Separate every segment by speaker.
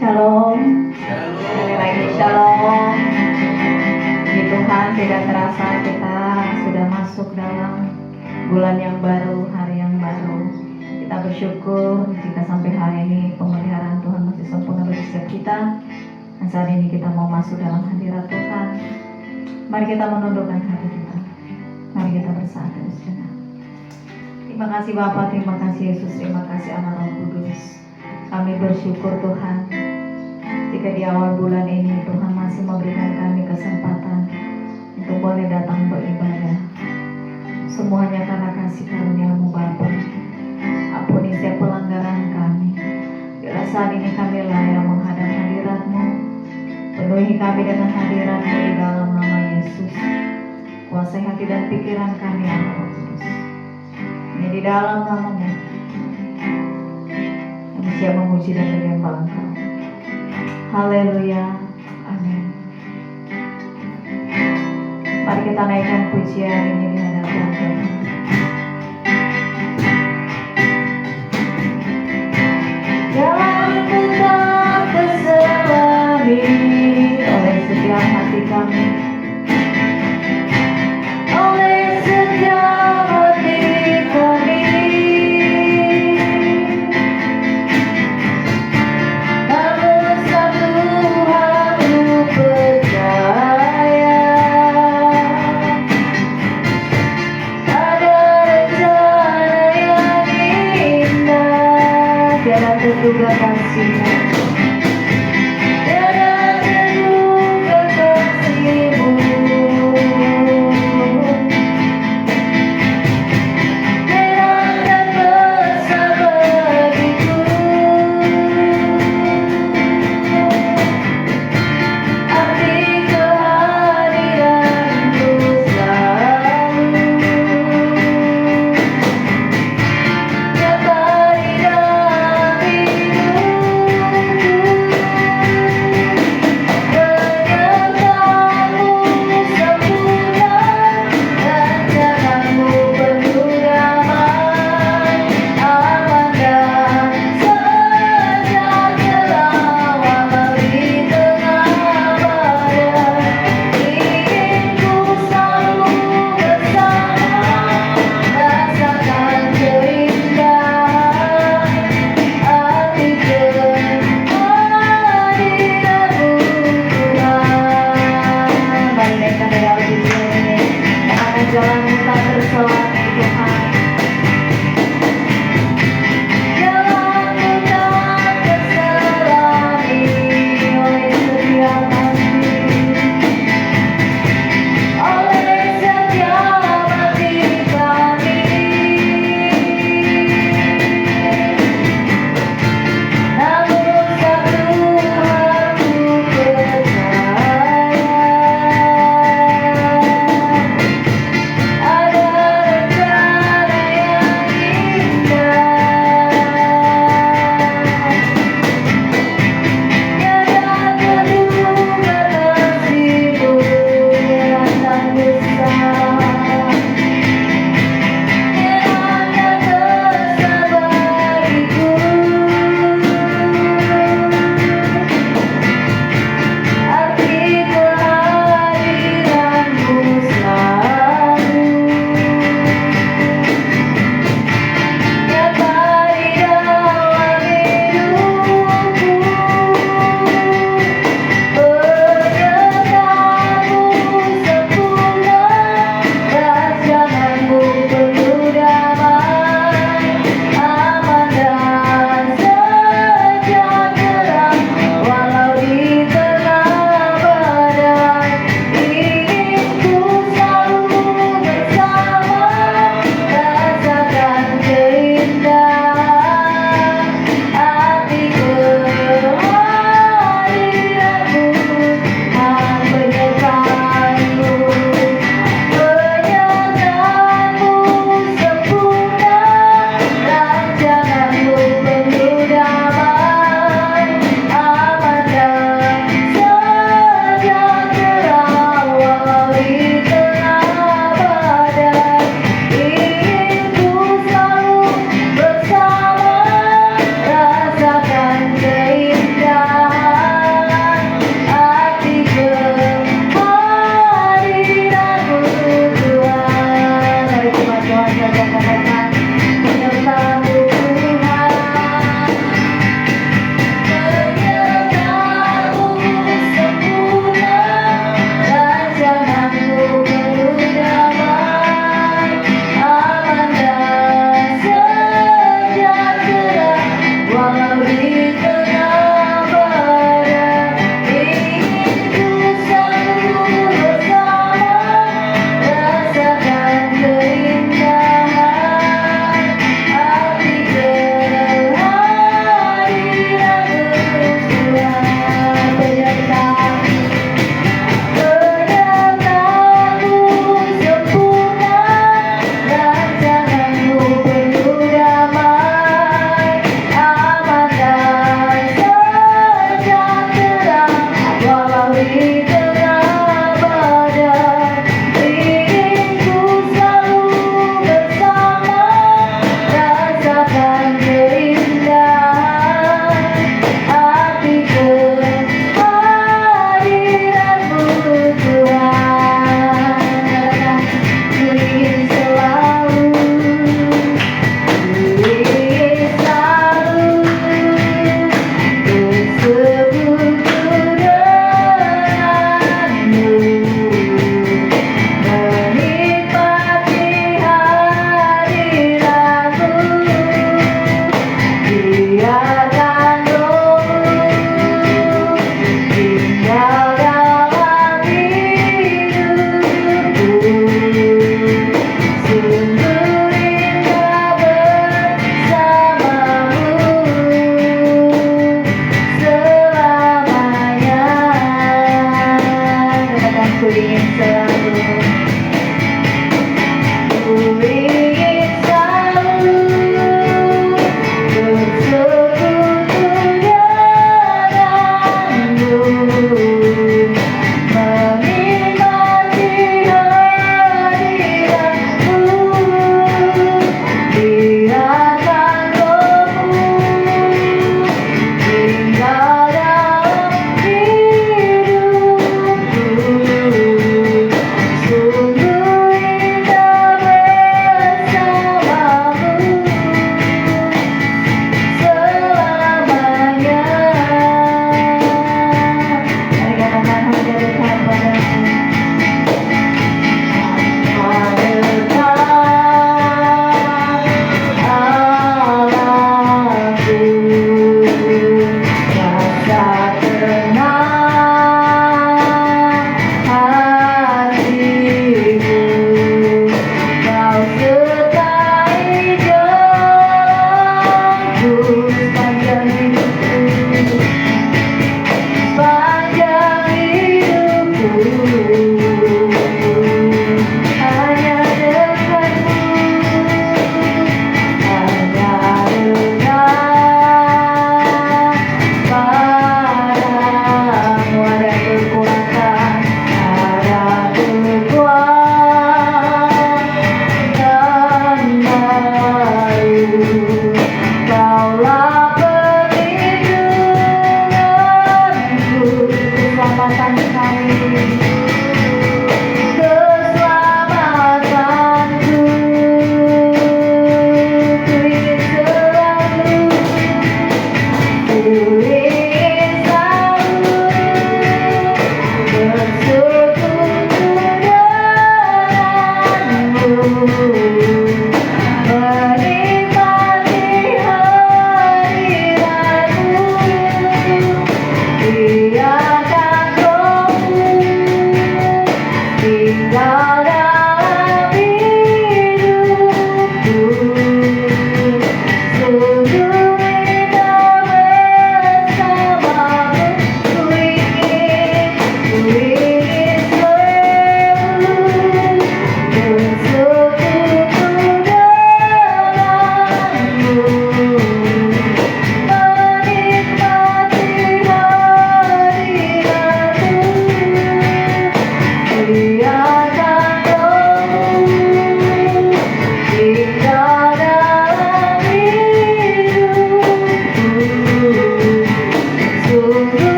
Speaker 1: Shalom.
Speaker 2: Shalom.
Speaker 1: Sekali lagi shalom. Puji Tuhan, tidak terasa kita sudah masuk dalam bulan yang baru, hari yang baru. Kita bersyukur jika sampai hari ini pemeliharaan Tuhan masih sempurna bagi setiap kita. Dan saat ini kita mau masuk dalam hadirat Tuhan. Mari kita menundukkan hati kita. Mari kita bersatu sejenak. Terima kasih Bapa, terima kasih Yesus, terima kasih Anak Roh Kudus. Kami bersyukur Tuhan, jika di awal bulan ini Tuhan masih memberikan kami kesempatan untuk boleh datang beribadah. Semuanya karena kasih karunia-Mu Bapa. Ampuni setiap pelanggaran kami. Bila saat ini kami layak menghadap hadirat-Mu, penuhi kami dengan hadirat-Mu di dalam nama Yesus. Kuasai hati dan pikiran kami, Anak Roh Kudus. Ini di dalam nama-Mu kami siap memuji dan menyembah Engkau. Haleluya, amin. Mari kita naikkan pujian ini di hadapan Tuhan. Jangan tetap terselami oleh setiap hati kami, oleh setiap hati kami. Terduga kasih-Mu, tiada terduga kasih-Mu, terang dan besar bagiku. Arti kehadiran-Mu selalu nyata di dalam hidupku.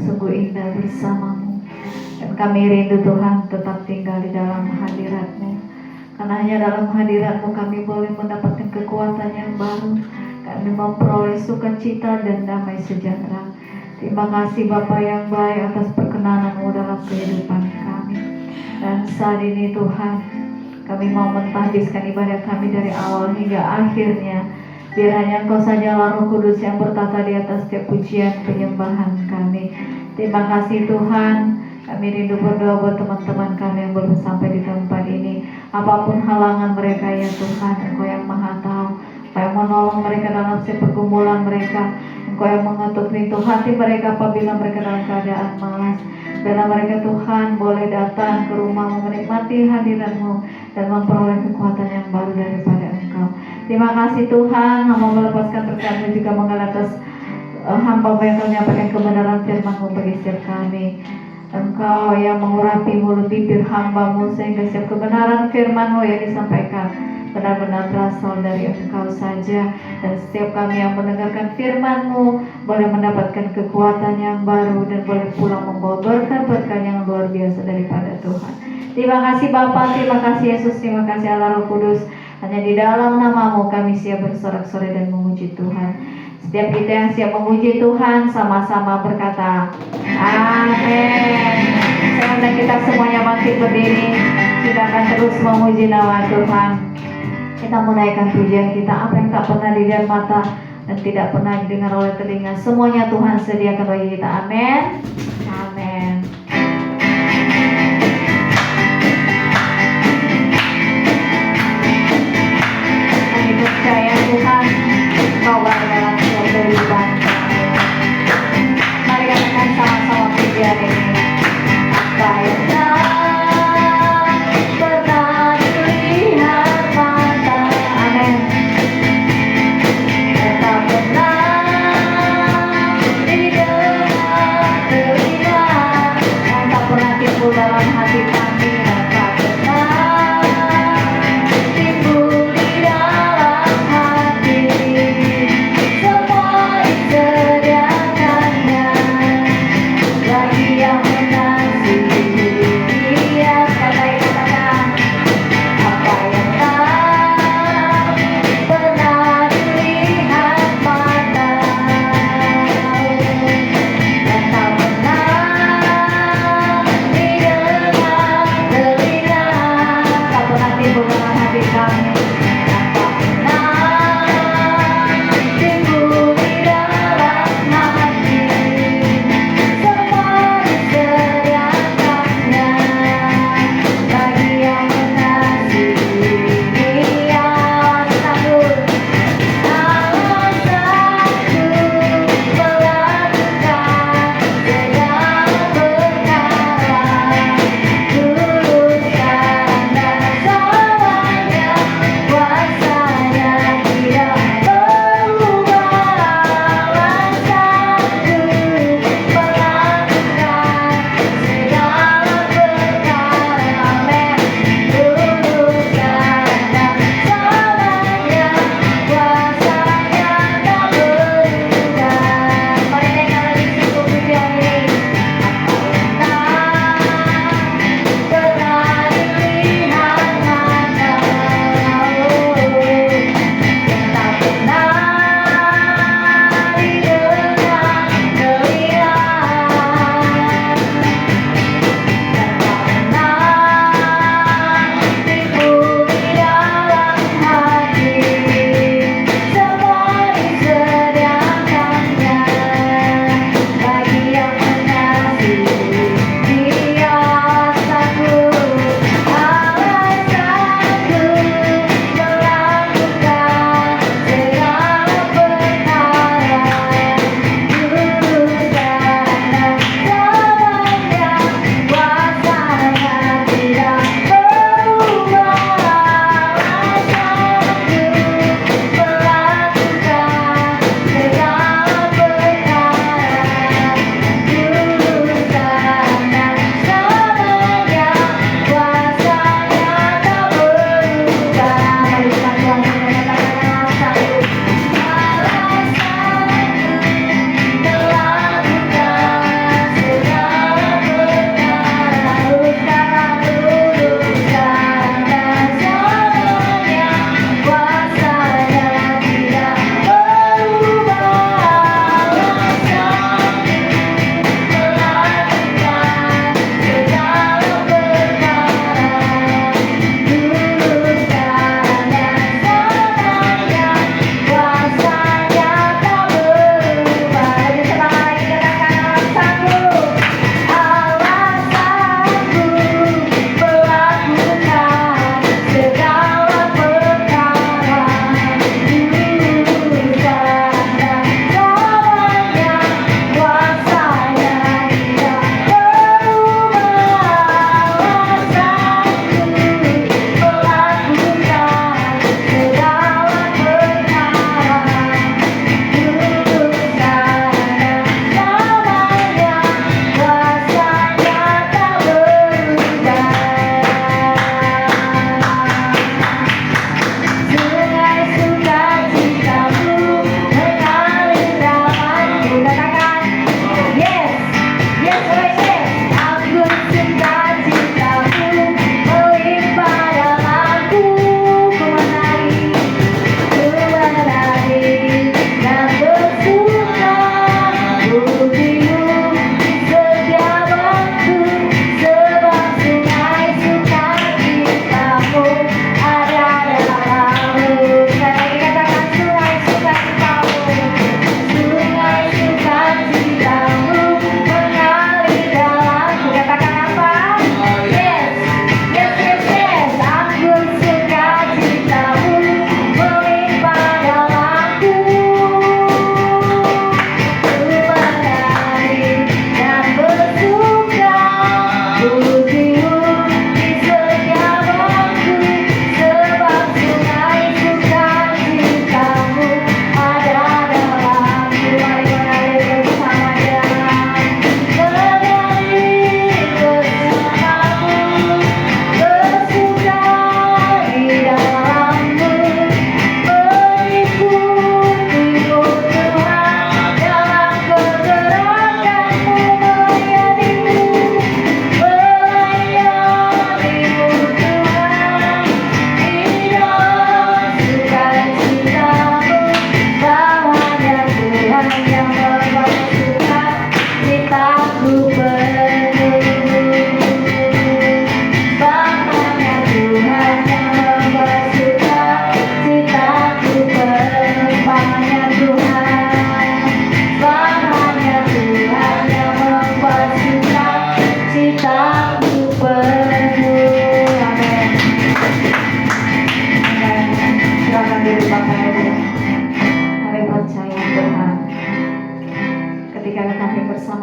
Speaker 1: sungguh indah bersama-Mu. Dan kami rindu Tuhan tetap tinggal di dalam hadirat-Mu. Karena hanya dalam hadirat-Mu kami boleh mendapatkan kekuatan yang baru. Kami memperoleh sukacita dan damai sejahtera. Terima kasih Bapa yang baik atas perkenanan-Mu dalam kehidupan kami. Dan saat ini Tuhan, kami mau mentahbiskan ibadah kami dari awal hingga akhirnya. Biar hanya Engkau saja Roh Kudus yang bertata di atas setiap pujian penyembahan kami. Terima kasih Tuhan. Kami rindu berdoa buat teman-teman kami yang belum sampai di tempat ini. Apapun halangan mereka ya Tuhan, Engkau yang Maha Tahu. Engkau yang menolong mereka dalam setiap pergumulan mereka. Engkau yang mengetuk pintu hati mereka apabila mereka dalam keadaan malas. Biarlah mereka Tuhan boleh datang ke rumah-Mu, menikmati hadirat-Mu dan memperoleh kekuatan yang baru daripada Engkau. Terima kasih Tuhan, hamba melepaskan berkat-Mu juga mengalir atas hamba yang Kau menyampaikan kebenaran firman-Mu bagi setiap kami. Engkau yang mengurapi mulut bibir hamba-Mu sehingga setiap kebenaran firman-Mu yang disampaikan benar-benar berasal dari Engkau saja. Dan setiap kami yang mendengarkan firman-Mu boleh mendapatkan kekuatan yang baru dan boleh pulang membawa berkat-berkat yang luar biasa daripada Tuhan. Terima kasih Bapa, terima kasih Yesus, terima kasih Allah Roh Kudus. Hanya di dalam nama-Mu kami siap bersorak-sorai dan memuji Tuhan. Setiap kita yang siap memuji Tuhan sama-sama berkata amin. Sekarang kita semuanya bangkit berdiri. Kita akan terus memuji nama Tuhan. Kita menaikkan pujian kita, apa yang tak pernah dilihat mata dan tidak pernah didengar oleh telinga, semuanya Tuhan sediakan bagi kita. Amin. Amin. Kami percaya Tuhan, Kau baik dalam setiap kehidupan kami. Mari katakan sama-sama pujian ini. Apa yang pernah dilihat mata, amin. Tak pernah didengar telinga, yang tak pernah timbul dalam hati kami, dan tak pernah timbul di dalam hati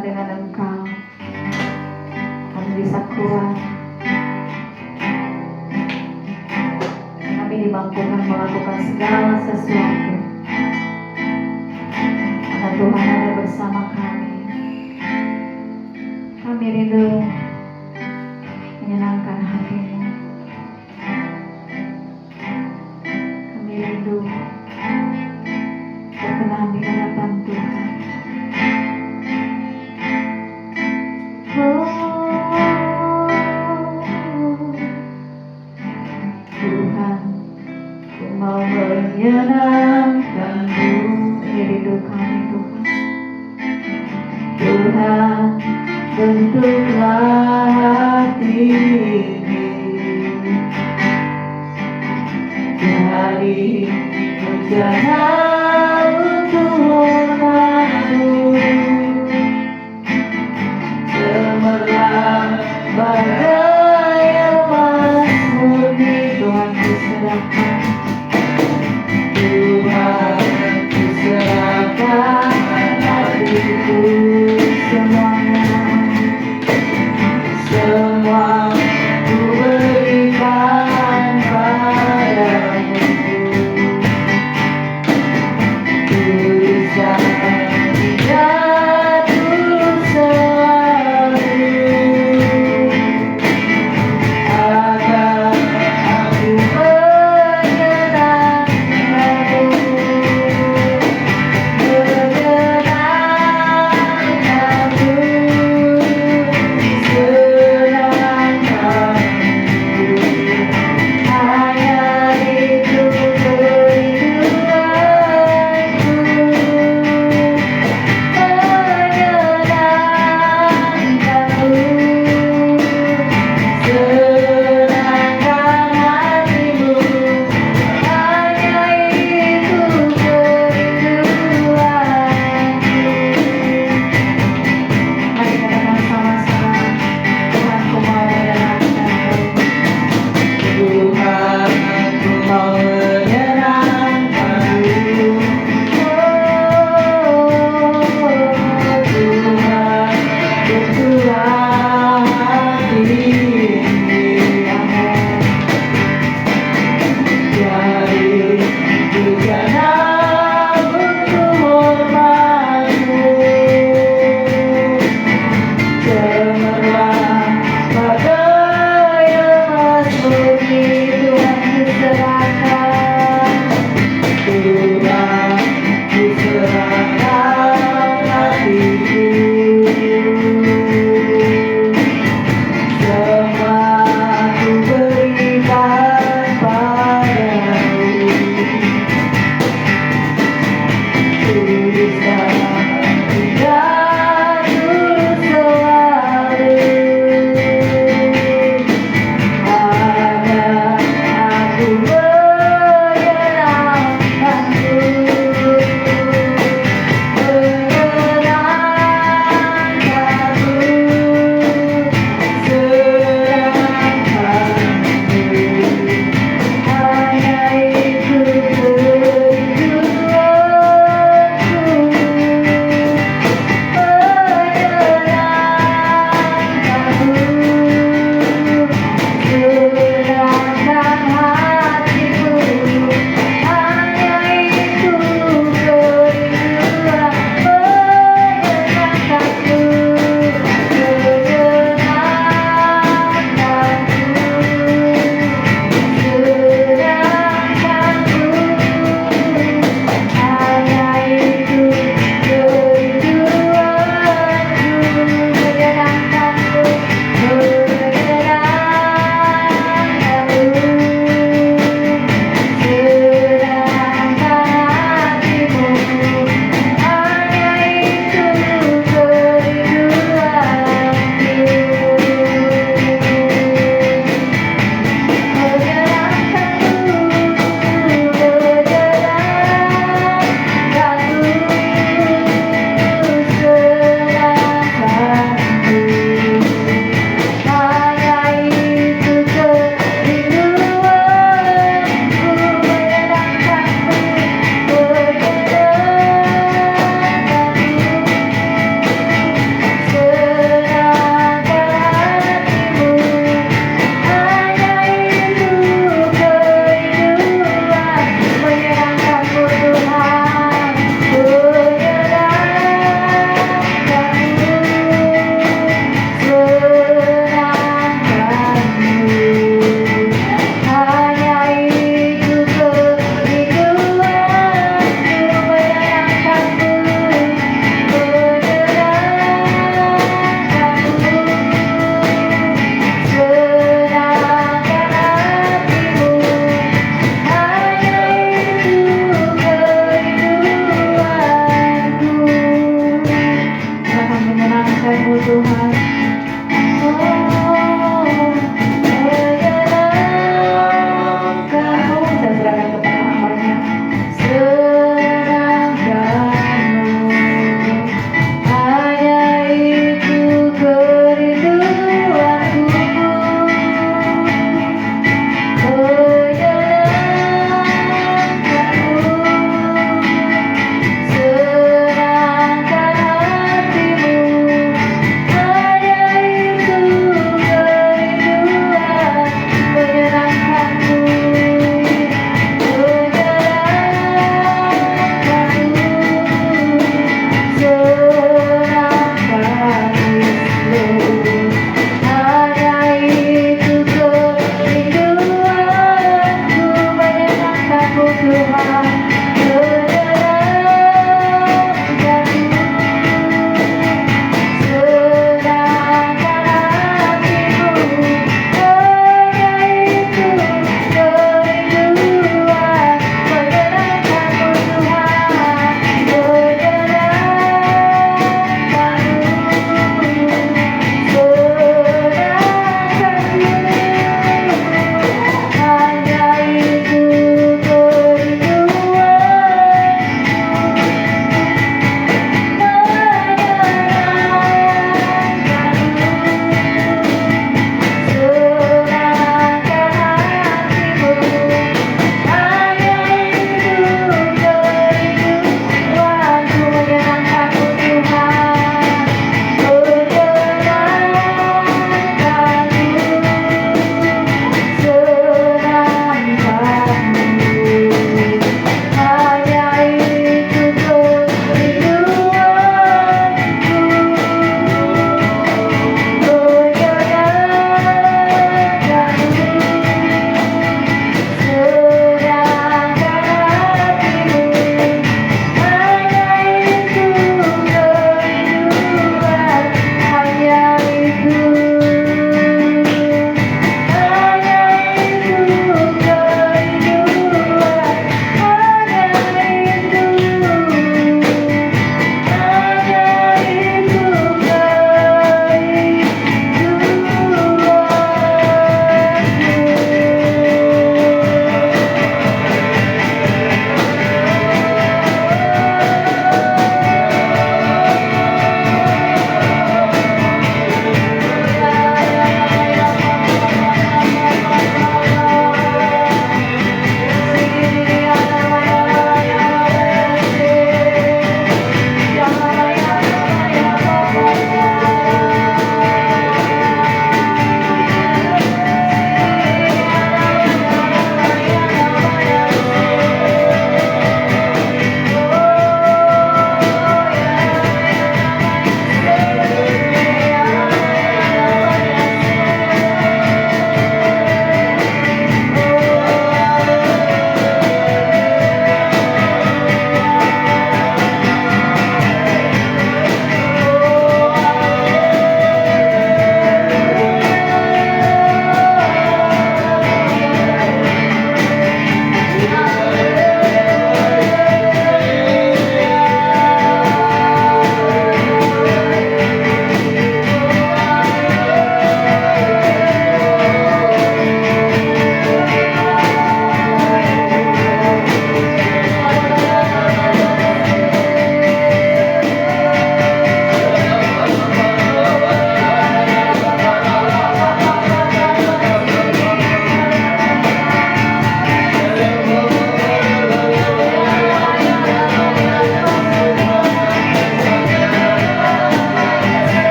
Speaker 1: bersama dengan Engkau kami bisa kuat, kami dimampukan melakukan segala sesuatu karena Tuhan ada bersama kami. Kami rindu menyenangkan hati-Mu, kami rindu berkenan di hadapan Tuhan. Tuhan, ku mau menyenangkan-Mu. Ini rindu kami Tuhan. Tuhan, bentuklah hati ini dari rencana untuk aku cemerlang bagai emas murni. Tuhan kuserahkan, Tuhan kuserahkan hatiku semuanya, semua ku berikan padamu.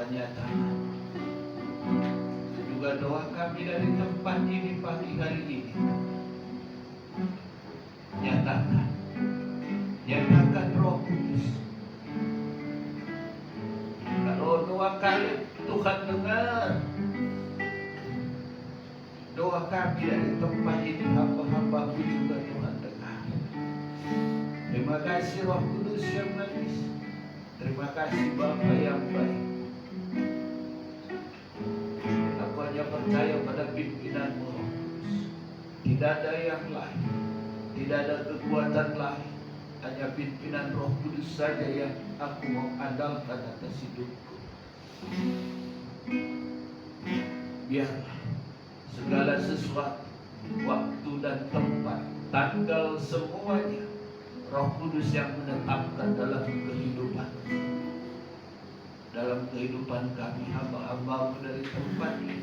Speaker 2: Tuhan nyatakan. Juga doa kami dari tempat ini pagi hari ini. Nyatakan Roh Kudus. Kalau doa kalian Tuhan dengar doa kami dari tempat ini, hamba-hambamu juga Tuhan dengar. Terima kasih Roh Kudus yang manis. Terima kasih Bapa yang baik. Aku hanya percaya pada pimpinan-Mu Roh Kudus. Tidak ada yang lain, tidak ada kekuatan lain. Hanya pimpinan Roh Kudus saja yang aku mau andalkan atas hidupku. Biarlah segala sesuatu, waktu dan tempat, tanggal, semuanya Roh Kudus yang menetapkan dalam kehidupan kami, hamba-hamba-Mu dari tempat ini.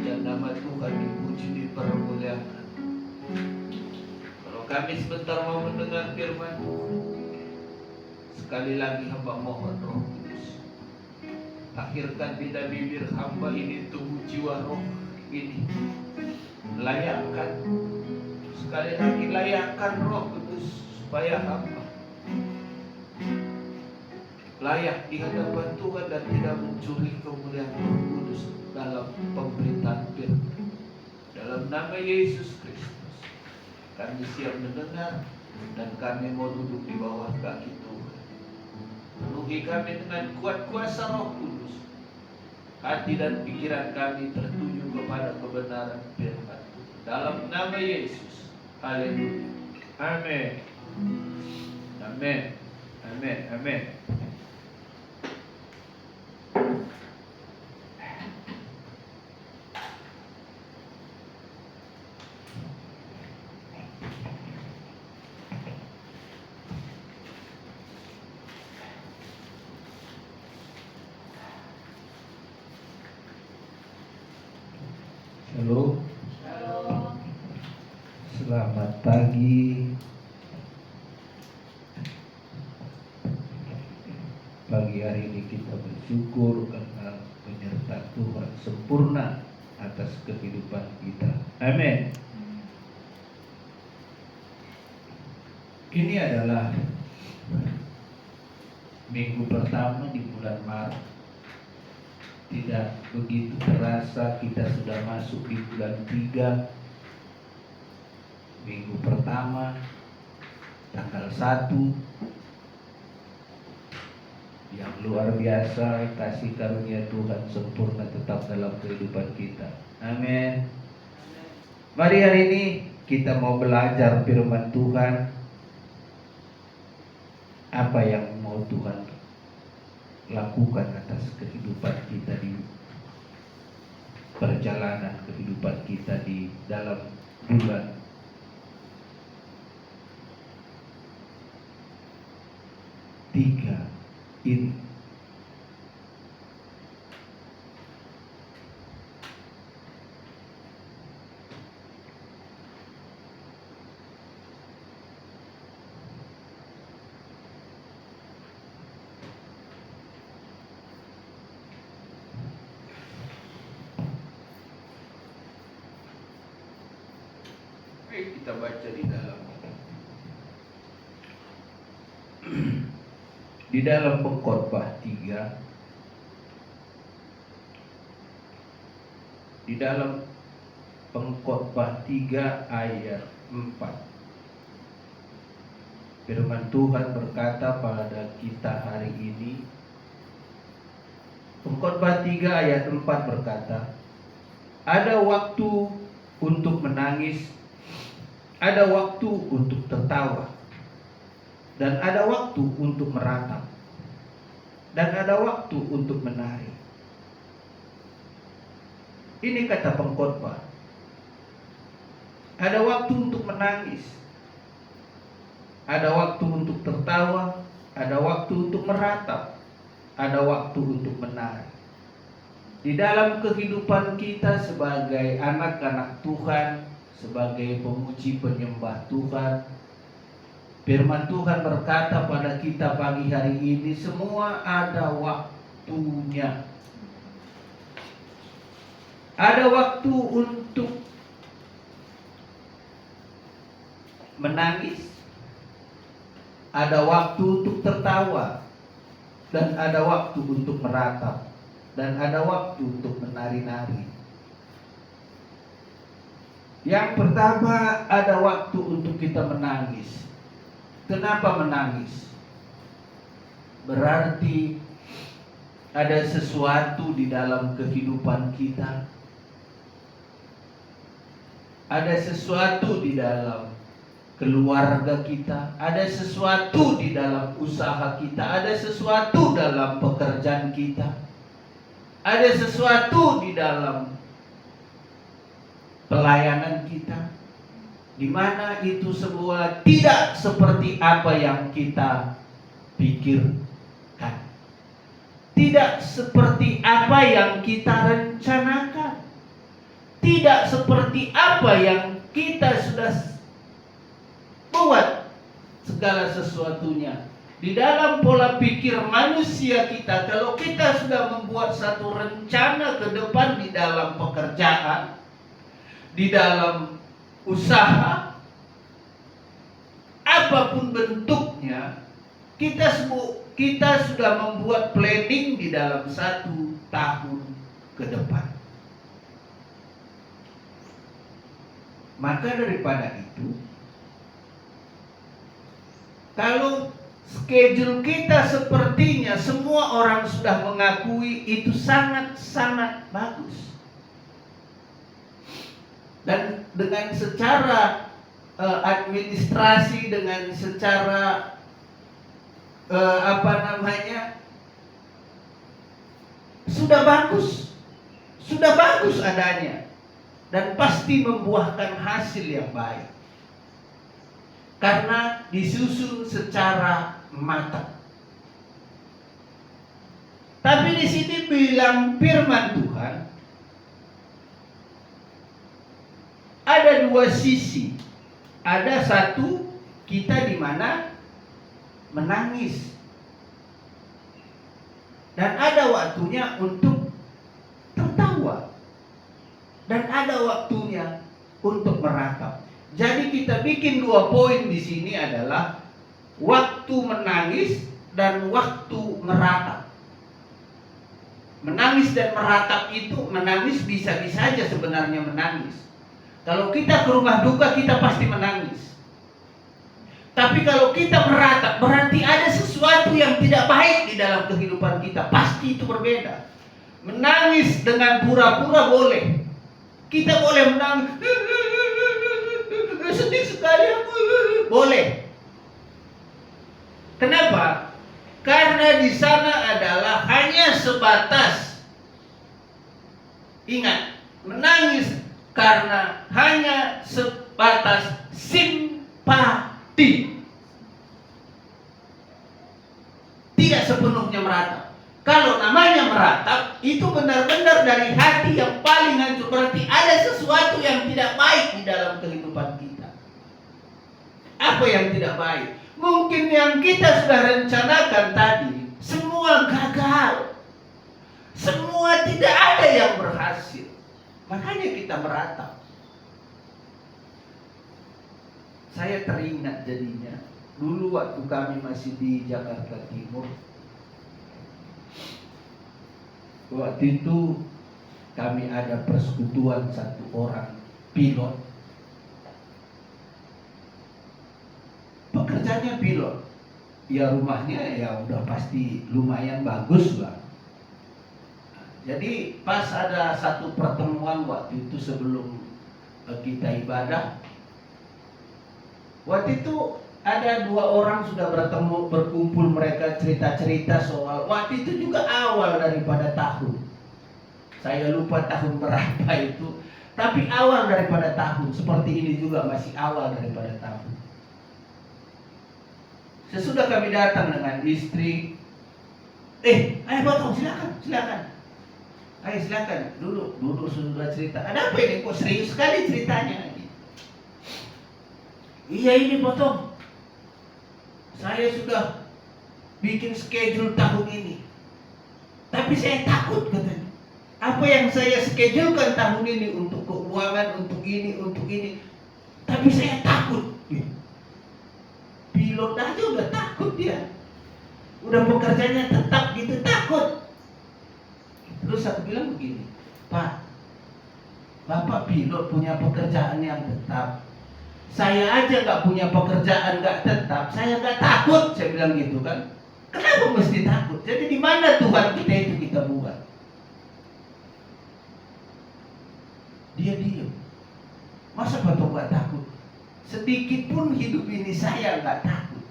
Speaker 2: Dan nama Tuhan dipuji, dipermuliakan. Kalau kami sebentar mau mendengar firman Tuhan, sekali lagi hamba mohon Roh Kudus, akhirkan lidah bibir hamba ini tumbuh jiwa roh ini. Layakkan, sekali lagi layakkan Roh Kudus, supaya hamba layak di hadapan Tuhan dan tidak mencuri kemuliaan Roh Kudus dalam pemberitaan firman. Dalam nama Yesus Kristus, kami siap mendengar dan kami mau duduk di bawah kaki Tuhan. Penuhi kami dengan kuat kuasa Roh Kudus. Hati dan pikiran kami tertuju kepada kebenaran firman Tuhan. Dalam nama Yesus. Haleluya. Amin. Amin. Amin. Amin. Halo. Selamat pagi. Pagi hari ini kita bersyukur karena penyertaan Tuhan sempurna atas kehidupan kita. Amin. Ini adalah minggu pertama di bulan Maret. Tidak begitu terasa kita sudah masuk di bulan 3. Minggu pertama tanggal 1. Yang luar biasa, kasih karunia Tuhan sempurna tetap dalam kehidupan kita. Amin. Mari hari ini kita mau belajar firman Tuhan. Apa yang mau Tuhan lakukan atas kehidupan kita di perjalanan kehidupan kita di dalam bulan tiga ini. Kita baca di dalam Pengkhotbah 3. Di dalam Pengkhotbah 3 ayat 4. Firman Tuhan berkata pada kita hari ini. Pengkhotbah 3 ayat 4 berkata, ada waktu untuk menangis, ada waktu untuk tertawa, dan ada waktu untuk meratap, dan ada waktu untuk menari. Ini kata pengkhotbah. Ada waktu untuk menangis, ada waktu untuk tertawa, ada waktu untuk meratap, ada waktu untuk menari. Di dalam kehidupan kita sebagai anak-anak Tuhan, sebagai pemuji penyembah Tuhan, firman Tuhan berkata pada kita pagi hari ini, semua ada waktu. waktunya. Ada waktu untuk menangis, ada waktu untuk tertawa, dan ada waktu untuk meratap, dan ada waktu untuk menari-nari. Yang pertama, ada waktu untuk kita menangis. Kenapa menangis? Berarti ada sesuatu di dalam kehidupan kita. Ada sesuatu di dalam keluarga kita, ada sesuatu di dalam usaha kita, ada sesuatu dalam pekerjaan kita, ada sesuatu di dalam pelayanan kita, di mana itu semua tidak seperti apa yang kita pikirkan, tidak seperti apa yang kita rencanakan, tidak seperti apa yang kita sudah buat segala sesuatunya. Di dalam pola pikir manusia kita, kalau kita sudah membuat satu rencana ke depan di dalam pekerjaan, di dalam usaha, apapun bentuknya, kita sudah membuat planning di dalam 1 tahun ke depan. Maka daripada itu, kalau schedule kita sepertinya semua orang sudah mengakui itu sangat-sangat bagus. Dan dengan secara administrasi, dengan secara sudah bagus adanya, dan pasti membuahkan hasil yang baik karena disusun secara matang. Tapi di sini bilang firman Tuhan, ada 2 sisi. Ada satu, kita di mana menangis, dan ada waktunya untuk tertawa, dan ada waktunya untuk meratap. Jadi kita bikin 2 poin di sini adalah waktu menangis dan waktu meratap. Menangis dan meratap itu, menangis bisa-bisa aja sebenarnya menangis. Kalau kita ke rumah duka, kita pasti menangis. Tapi kalau kita meratap, berarti ada sesuatu yang tidak baik di dalam kehidupan kita. Pasti itu berbeda. Menangis dengan pura-pura boleh. Kita boleh menangis, sedih sekali aku, boleh. Kenapa? Karena di sana adalah hanya sebatas, ingat, menangis karena hanya sebatas simpati, tidak sepenuhnya meratap. Kalau namanya meratap, itu benar-benar dari hati yang paling hancur. Berarti ada sesuatu yang tidak baik di dalam kehidupan kita. Apa yang tidak baik? Mungkin yang kita sudah rencanakan tadi, semua gagal. Semua tidak ada yang berhasil. Makanya kita meratap. Saya teringat jadinya, dulu waktu kami masih di Jakarta Timur, waktu itu kami ada persekutuan satu orang pilot. Pekerjaannya pilot. Ya rumahnya ya udah pasti lumayan bagus lah. Jadi pas ada satu pertemuan waktu itu sebelum kita ibadah, waktu itu ada 2 orang sudah berkumpul, mereka cerita-cerita soal, waktu itu juga awal daripada tahun. Saya lupa tahun berapa itu, tapi awal daripada tahun. Seperti ini juga masih awal daripada tahun. Sesudah kami datang dengan istri, ayo potong, silakan. Ayo silakan, duduk sudah cerita. Ada apa ini? Kok serius sekali ceritanya? Iya ini potong. Saya sudah bikin schedule tahun ini. Tapi saya takut katanya. Apa yang saya schedulekan tahun ini untuk keuangan, untuk ini. Tapi saya takut. Pilot aja udah takut dia. Udah pekerjaannya tetap gitu, takut. Terus aku bilang begini, Pak, Bapak pilot punya pekerjaan yang tetap. Saya aja nggak punya pekerjaan nggak tetap, saya nggak takut. Saya bilang gitu kan. Kenapa mesti takut? Jadi di mana Tuhan kita itu kita buat? Dia diam. Masa Bapak nggak takut? Sedikit pun hidup ini saya nggak takut.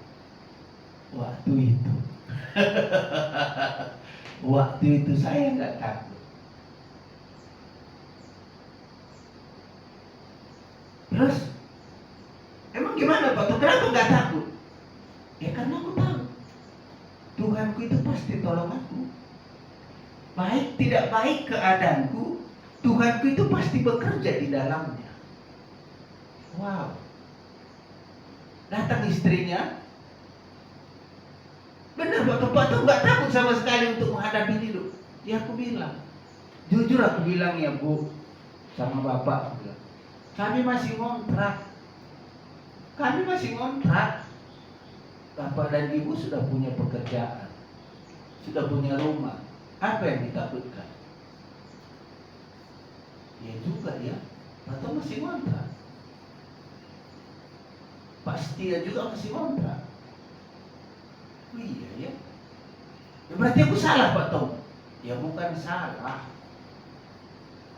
Speaker 2: Waktu itu, waktu itu saya nggak takut. Terus, emang gimana Pak? Kenapa nggak takut? Ya karena aku tahu Tuhanku itu pasti tolong aku. Baik tidak baik keadaanku, Tuhanku itu pasti bekerja di dalamnya. Wow. Datang istrinya, benar Bapak tuh nggak takut sama sekali untuk menghadapi hidup. Ya aku bilang, jujur aku bilang ya Bu, sama Bapak, aku bilang, kami masih ngontrak. Bapak dan Ibu sudah punya pekerjaan, sudah punya rumah. Apa yang ditakutkan? Ya juga ya, atau masih ngontrak. Pak Setia juga masih ngontrak. Oh iya ya. Ya berarti aku salah Pak Tom. Ya bukan salah.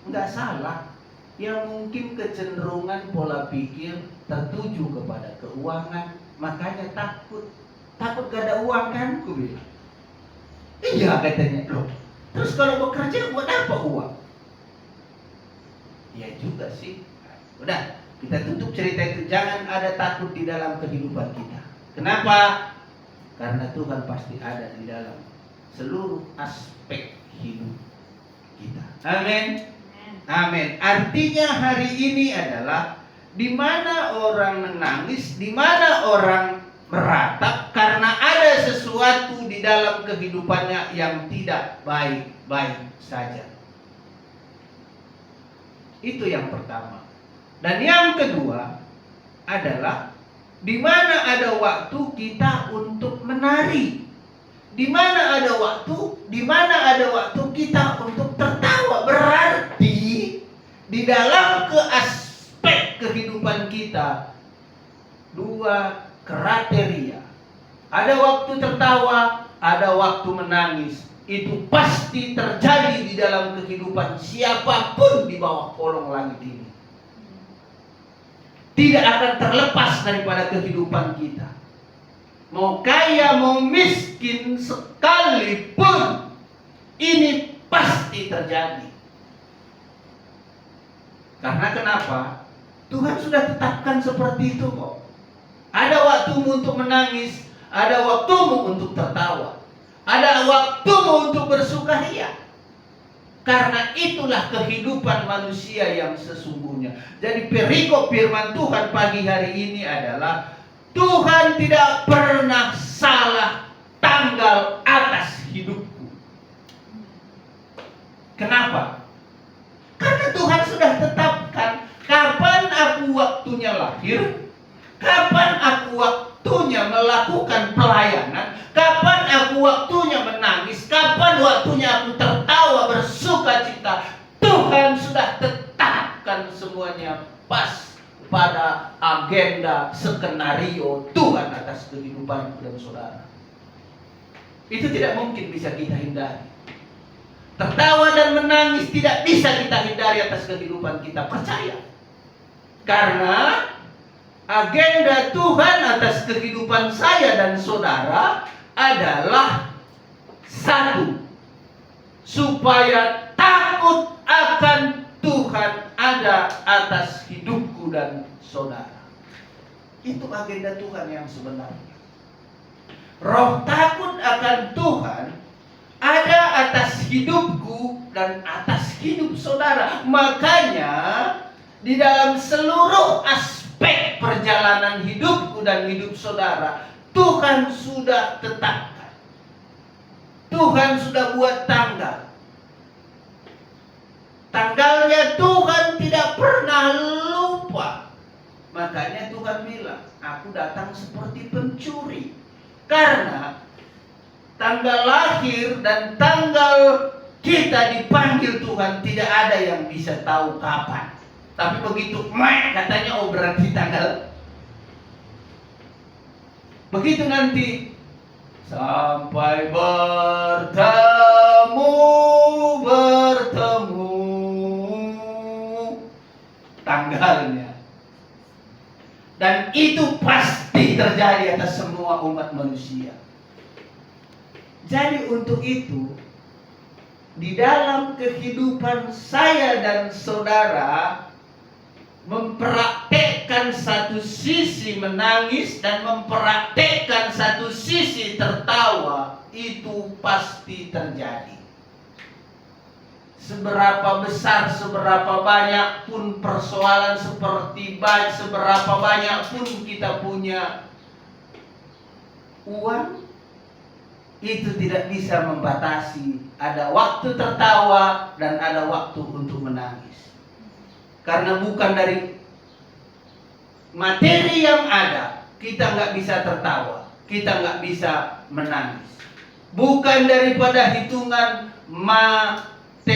Speaker 2: Enggak salah. Yang mungkin kecenderungan pola pikir tertuju kepada keuangan, makanya takut. Takut gak ada uang kan? Aku bilang. Iya katanya. Loh, terus kalau bekerja buat apa uang? Ya juga sih. Udah, kita tutup cerita itu. Jangan ada takut di dalam kehidupan kita. Kenapa? Karena Tuhan pasti ada di dalam seluruh aspek hidup kita. Amin. Amin. Artinya hari ini adalah di mana orang menangis, di mana orang meratap karena ada sesuatu di dalam kehidupannya yang tidak baik-baik saja. Itu yang pertama. Dan yang kedua adalah di mana ada waktu kita untuk menari. Di mana ada waktu kita untuk tertawa. Berarti di dalam aspek kehidupan kita dua kriteria. Ada waktu tertawa, ada waktu menangis. Itu pasti terjadi di dalam kehidupan siapapun di bawah kolong langit ini. Tidak akan terlepas daripada kehidupan kita. Mau kaya, mau miskin sekalipun, ini pasti terjadi. Karena kenapa? Tuhan sudah tetapkan seperti itu kok. Ada waktumu untuk menangis, ada waktumu untuk tertawa, ada waktumu untuk bersukaria. Karena itulah kehidupan manusia yang sesungguhnya. Jadi perikop firman Tuhan pagi hari ini adalah Tuhan tidak pernah salah tanggal atas hidupku. Kenapa? Karena Tuhan sudah tetapkan kapan aku waktunya lahir, kapan aku waktunya melakukan pelayanan, kapan aku waktunya menangis, kapan waktunya aku tertawa bersukacita. Tuhan sudah tetapkan semuanya pas pada agenda skenario Tuhan atas kehidupan dan saudara. Itu tidak mungkin bisa kita hindari. Tertawa dan menangis tidak bisa kita hindari atas kehidupan kita. Percaya. Karena agenda Tuhan atas kehidupan saya dan saudara adalah satu, supaya takut akan Tuhan ada atas hidupku dan saudara. Itu agenda Tuhan yang sebenarnya. Roh takut akan Tuhan ada atas hidupku dan atas hidup saudara. Makanya di dalam seluruh aspek perjalanan hidupku dan hidup saudara, Tuhan sudah tetapkan. Tuhan sudah buat tanggal. Tanggalnya Tuhan tidak pernah lupa. Makanya Tuhan bilang, aku datang seperti pencuri. Karena tanggal lahir dan tanggal kita dipanggil Tuhan tidak ada yang bisa tahu kapan. Tapi begitu katanya berarti tanggal. Begitu nanti sampai bertemu tanggalnya. Dan itu pasti terjadi atas semua umat manusia. Jadi untuk itu, di dalam kehidupan saya dan saudara, mempraktekkan satu sisi menangis dan mempraktekkan satu sisi tertawa, itu pasti terjadi. Seberapa besar, seberapa banyak pun persoalan seberapa banyak pun kita punya uang, itu tidak bisa membatasi. Ada waktu tertawa dan ada waktu untuk menangis. Karena bukan dari materi yang ada, kita nggak bisa tertawa, kita nggak bisa menangis. Bukan daripada hitungan materi,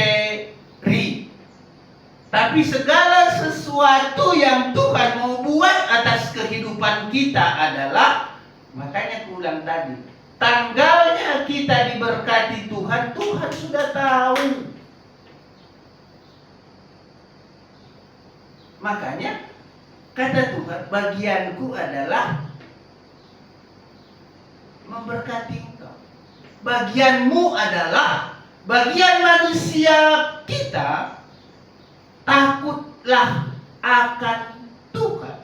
Speaker 2: tapi segala sesuatu yang Tuhan mau buat atas kehidupan kita adalah, makanya aku ulang tadi, tanggalnya kita diberkati Tuhan, Tuhan sudah tahu. Makanya kata Tuhan, bagianku adalah memberkati engkau. Bagianmu adalah, bagian manusia kita, takutlah akan Tuhan.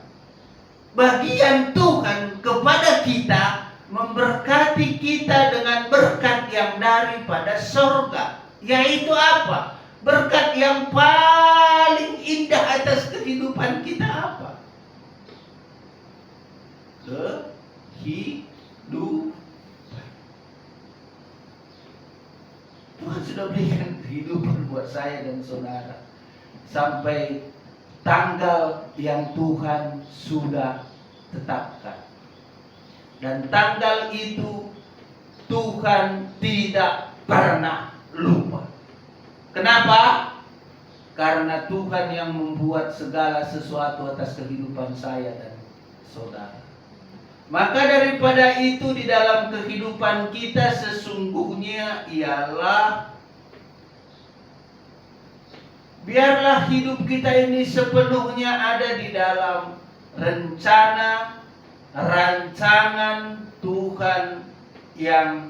Speaker 2: Bagian Tuhan kepada kita, memberkati kita dengan berkat yang daripada sorga. Yaitu apa? Berkat yang paling indah atas kehidupan kita apa? Kehidupan. Tuhan sudah berikan kehidupan buat saya dan saudara sampai tanggal yang Tuhan sudah tetapkan. Dan tanggal itu Tuhan tidak pernah lupa. Kenapa? Karena Tuhan yang membuat segala sesuatu atas kehidupan saya dan saudara. Maka daripada itu, di dalam kehidupan kita sesungguhnya ialah, biarlah hidup kita ini sepenuhnya ada di dalam rencana, rancangan Tuhan yang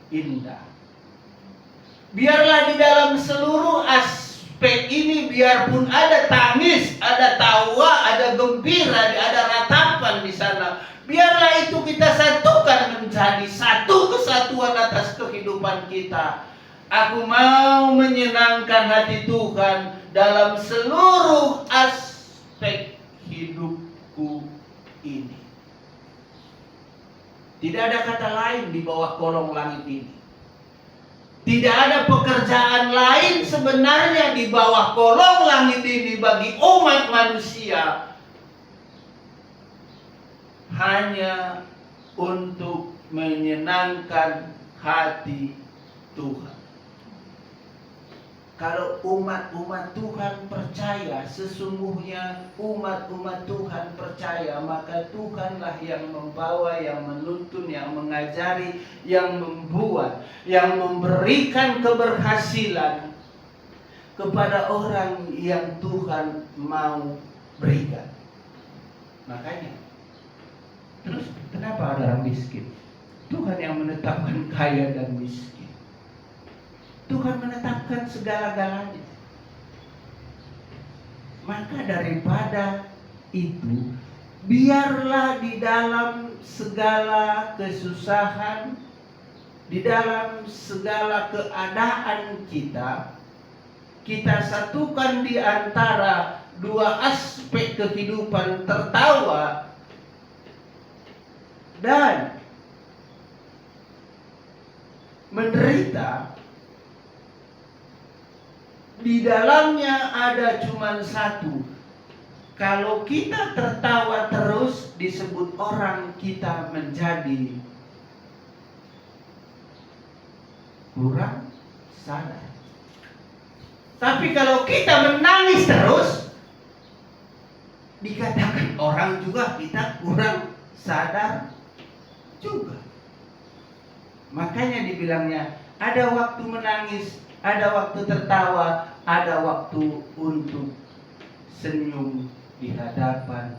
Speaker 2: indah. Biarlah di dalam seluruh aspek ini, biarpun ada tangis, ada tawa, ada gembira, ada ratapan di sana, biarlah itu kita satukan menjadi satu kesatuan atas kehidupan kita. Aku mau menyenangkan hati Tuhan dalam seluruh aspek hidupku ini. Tidak ada kata lain di bawah kolong langit ini. Tidak ada pekerjaan lain sebenarnya di bawah kolong langit ini bagi umat manusia, hanya untuk menyenangkan hati Tuhan. Kalau umat-umat Tuhan percaya, sesungguhnya umat-umat Tuhan percaya, maka Tuhanlah yang membawa, yang menuntun, yang mengajari, yang membuat, yang memberikan keberhasilan kepada orang yang Tuhan mau berikan. Makanya, terus kenapa ada orang miskin? Tuhan yang menetapkan kaya dan miskin. Tuhan menetapkan segala-galanya. Maka daripada itu, biarlah di dalam segala kesusahan, di dalam segala keadaan kita, kita satukan di antara dua aspek kehidupan, tertawa dan menderita, di dalamnya ada cuma satu. Kalau kita tertawa terus, disebut orang kita menjadi kurang sadar. Tapi kalau kita menangis terus, dikatakan orang juga kita kurang sadar juga. Makanya dibilangnya ada waktu menangis, ada waktu tertawa, ada waktu untuk senyum di hadapan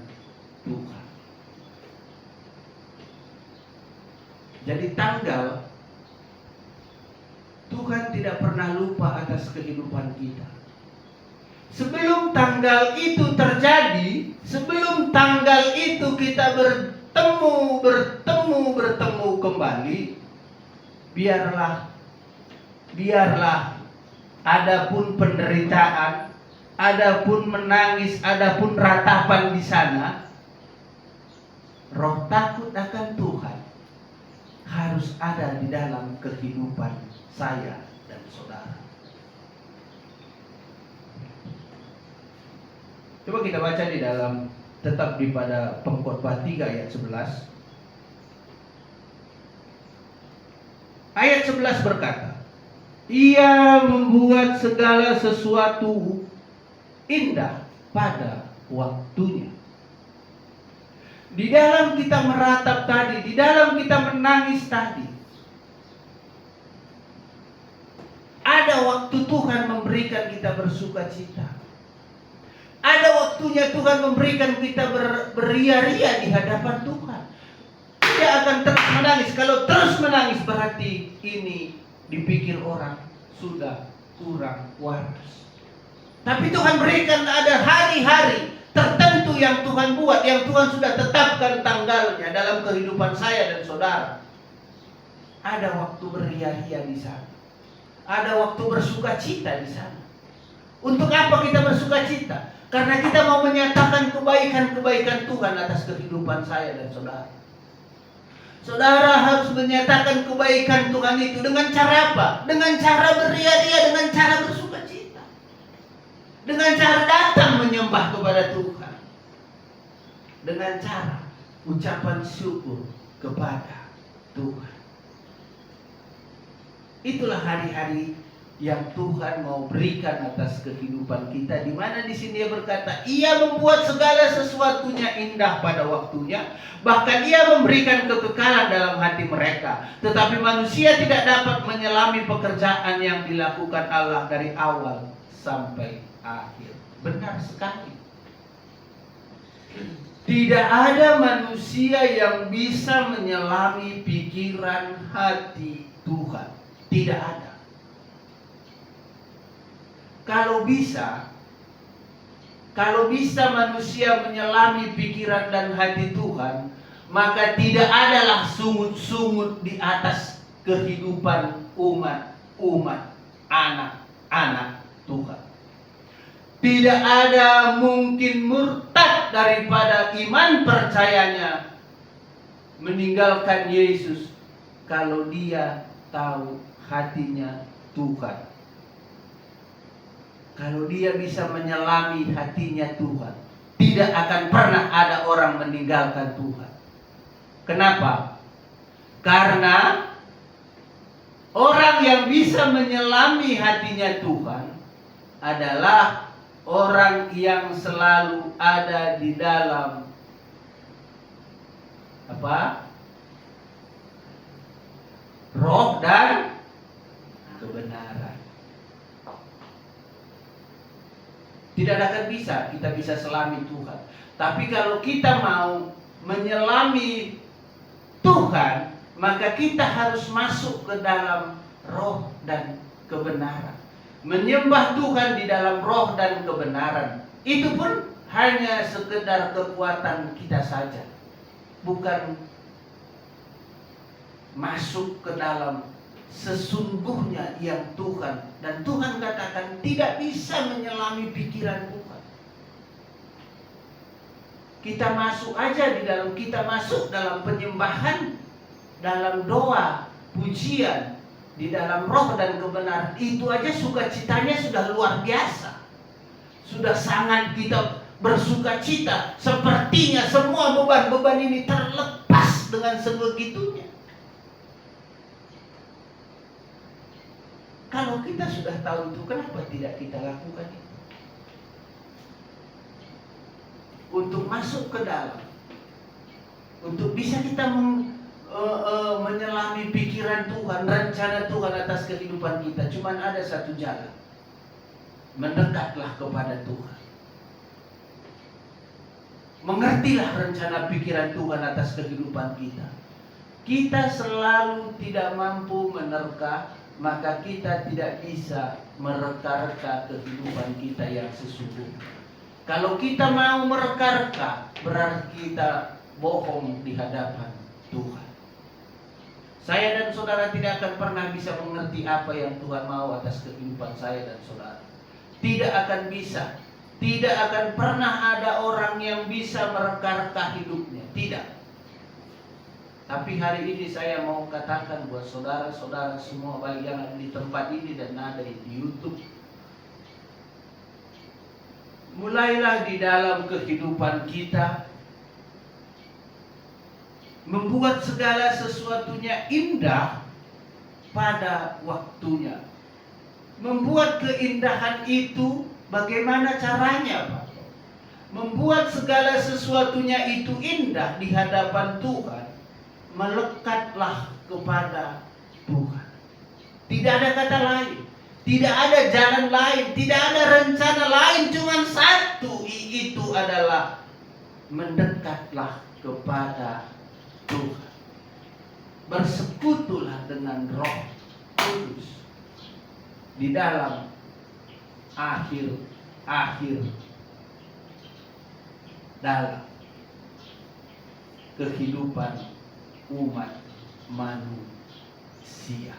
Speaker 2: Tuhan. Jadi tanggal, Tuhan tidak pernah lupa atas kehidupan kita. Sebelum tanggal itu terjadi, sebelum tanggal itu kita bertemu kembali, biarlah adapun penderitaan, adapun menangis, adapun ratapan di sana, roh takut akan Tuhan harus ada di dalam kehidupan saya dan saudara. Coba kita baca di dalam, tetap di pada Pengkhotbah 3 ayat 11. Ayat 11 berkata, Ia membuat segala sesuatu indah pada waktunya. Di dalam kita meratap tadi, di dalam kita menangis tadi, ada waktu Tuhan memberikan kita bersuka cita. Ada waktunya Tuhan memberikan kita beria-ria di hadapan Tuhan. Tidak akan terus menangis. Kalau terus menangis berarti ini dipikir orang sudah kurang waras. Tapi Tuhan berikan ada hari-hari tertentu yang Tuhan buat, yang Tuhan sudah tetapkan tanggalnya dalam kehidupan saya dan saudara. Ada waktu beria-ria di sana. Ada waktu bersuka cita di sana. Untuk apa kita bersuka cita? Karena kita mau menyatakan kebaikan-kebaikan Tuhan atas kehidupan saya dan saudara. Saudara harus menyatakan kebaikan Tuhan itu dengan cara apa? Dengan cara beria-ria, dengan cara bersuka cita. Dengan cara datang menyembah kepada Tuhan. Dengan cara ucapan syukur kepada Tuhan. Itulah hari-hari yang Tuhan mau berikan atas kehidupan kita, di mana di sini dia berkata, Ia membuat segala sesuatunya indah pada waktunya, bahkan Ia memberikan kekekalan dalam hati mereka. Tetapi manusia tidak dapat menyelami pekerjaan yang dilakukan Allah dari awal sampai akhir. Benar sekali. Tidak ada manusia yang bisa menyelami pikiran hati Tuhan. Tidak ada. Kalau bisa manusia menyelami pikiran dan hati Tuhan, maka tidak adalah sungut-sungut di atas kehidupan umat, anak-anak Tuhan. Tidak ada mungkin murtad daripada iman percayanya meninggalkan Yesus kalau dia tahu hatinya Tuhan. Kalau dia bisa menyelami hatinya Tuhan, tidak akan pernah ada orang meninggalkan Tuhan. Kenapa? Karena orang yang bisa menyelami hatinya Tuhan adalah orang yang selalu ada di dalam roh dan kebenaran. Tidak akan bisa kita bisa selami Tuhan. Tapi kalau kita mau menyelami Tuhan, maka kita harus masuk ke dalam roh dan kebenaran. Menyembah Tuhan di dalam roh dan kebenaran. Itu pun hanya sekedar kekuatan kita saja. Bukan masuk ke dalam sesungguhnya yang Tuhan. Dan Tuhan katakan tidak bisa menyelami pikiran Tuhan. Kita masuk aja di dalam, kita masuk dalam penyembahan, dalam doa, pujian,
Speaker 3: di dalam roh dan kebenaran, itu aja sukacitanya sudah luar biasa. Sudah sangat kita bersuka cita. Sepertinya semua beban-beban ini terlepas dengan sebegitunya. Kalau kita sudah tahu itu, kenapa tidak kita lakukan itu? Untuk masuk ke dalam, untuk bisa kita menyelami pikiran Tuhan, rencana Tuhan atas kehidupan kita, cuman ada satu jalan. Mendekatlah kepada Tuhan. Mengertilah rencana pikiran Tuhan atas kehidupan kita. Kita selalu tidak mampu menerka, maka kita tidak bisa mereka-reka kehidupan kita yang sesungguhnya. Kalau kita mau mereka-reka, berarti kita bohong di hadapan Tuhan. Saya dan saudara tidak akan pernah bisa mengerti apa yang Tuhan mau atas kehidupan saya dan saudara. Tidak akan bisa. Tidak akan pernah ada orang yang bisa mereka-reka hidupnya. Tidak. Tapi hari ini saya mau katakan buat saudara-saudara semua, baik yang ada di tempat ini dan ada di YouTube. Mulailah di dalam kehidupan kita membuat segala sesuatunya indah pada waktunya. Membuat keindahan itu bagaimana caranya, Pak? Membuat segala sesuatunya itu indah di hadapan Tuhan. Melekatlah kepada Tuhan. Tidak ada kata lain, tidak ada jalan lain, tidak ada rencana lain, cuma satu, itu adalah mendekatlah kepada Tuhan. Bersekutulah dengan Roh Kudus di dalam akhir dalam kehidupan umat manusia.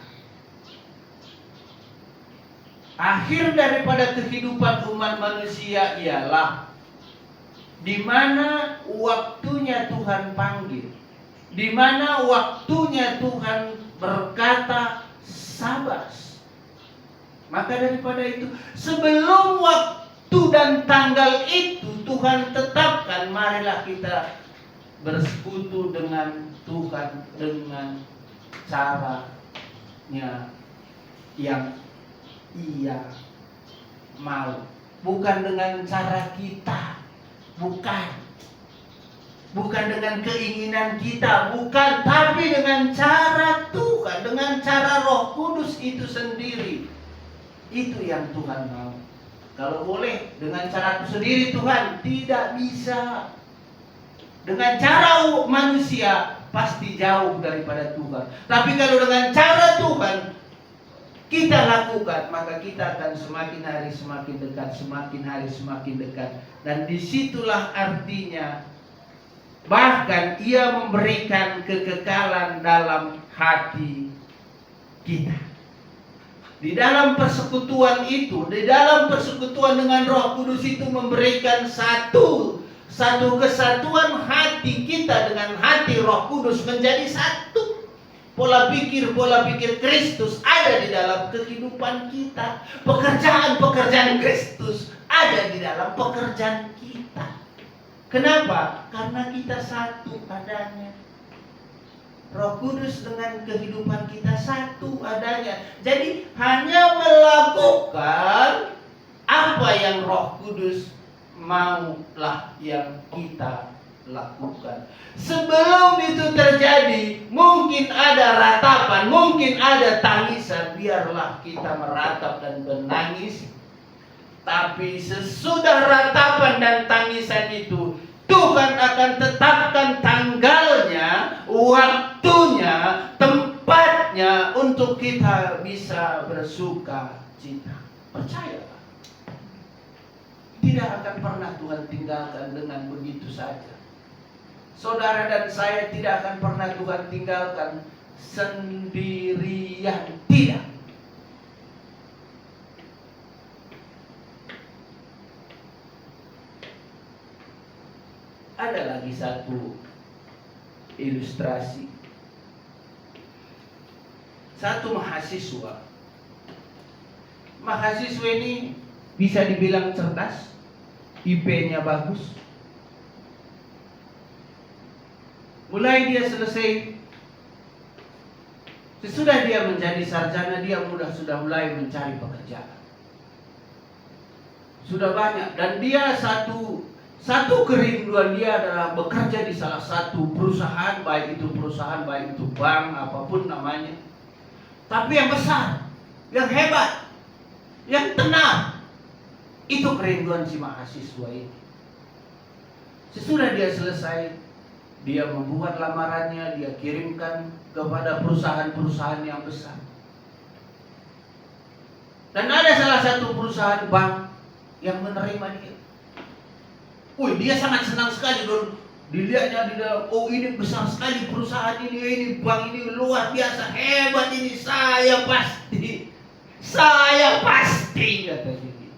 Speaker 3: Akhir daripada kehidupan umat manusia ialah di mana waktunya Tuhan panggil, di mana waktunya Tuhan berkata sabas. Maka daripada itu, sebelum waktu dan tanggal itu Tuhan tetapkan, marilah kita bersekutu dengan Tuhan dengan caranya yang Ia mau, bukan dengan cara kita, bukan dengan keinginan kita, bukan, tapi dengan cara Tuhan, dengan cara Roh Kudus itu sendiri. Itu yang Tuhan mau. Kalau boleh dengan caraku sendiri, Tuhan, tidak bisa. Dengan cara manusia pasti jauh daripada Tuhan. Tapi kalau dengan cara Tuhan kita lakukan, maka kita akan semakin hari semakin dekat, semakin hari semakin dekat. Dan disitulah artinya, bahkan Ia memberikan kekekalan dalam hati kita. Di dalam persekutuan itu, di dalam persekutuan dengan Roh Kudus itu memberikan satu kesatuan hati kita dengan hati Roh Kudus menjadi satu. Pola pikir Kristus ada di dalam kehidupan kita. Pekerjaan Kristus ada di dalam pekerjaan kita. Kenapa? Karena kita satu adanya. Roh Kudus dengan kehidupan kita satu adanya. Jadi hanya melakukan apa yang Roh Kudus maulah yang kita lakukan. Sebelum itu terjadi, mungkin ada ratapan, mungkin ada tangisan, biarlah kita meratap dan menangis. Tapi sesudah ratapan dan tangisan itu, Tuhan akan tetapkan tanggalnya, waktunya, tempatnya untuk kita bisa bersuka cita. Percayalah. Tidak akan pernah Tuhan tinggalkan dengan begitu saja. Saudara dan saya tidak akan pernah Tuhan tinggalkan sendirian. Tidak. Ada lagi satu ilustrasi. satu mahasiswa. Mahasiswa ini bisa dibilang cerdas, IP-nya bagus. Mulai dia selesai, sesudah dia menjadi sarjana, dia sudah mulai mencari pekerjaan. Sudah banyak, dan dia satu kerinduan dia adalah bekerja di salah satu perusahaan, baik itu bank, apapun namanya. Tapi yang besar, yang hebat, yang tenang, itu kerinduan si mahasiswa ini. Sesudah dia selesai, dia membuat lamarannya, dia kirimkan kepada perusahaan-perusahaan yang besar. Dan ada salah satu perusahaan bank yang menerima dia. Dia sangat senang sekali dong. Dilihatnya di dalam, ini besar sekali perusahaan ini bank ini luar biasa, hebat ini, saya pasti katanya gitu.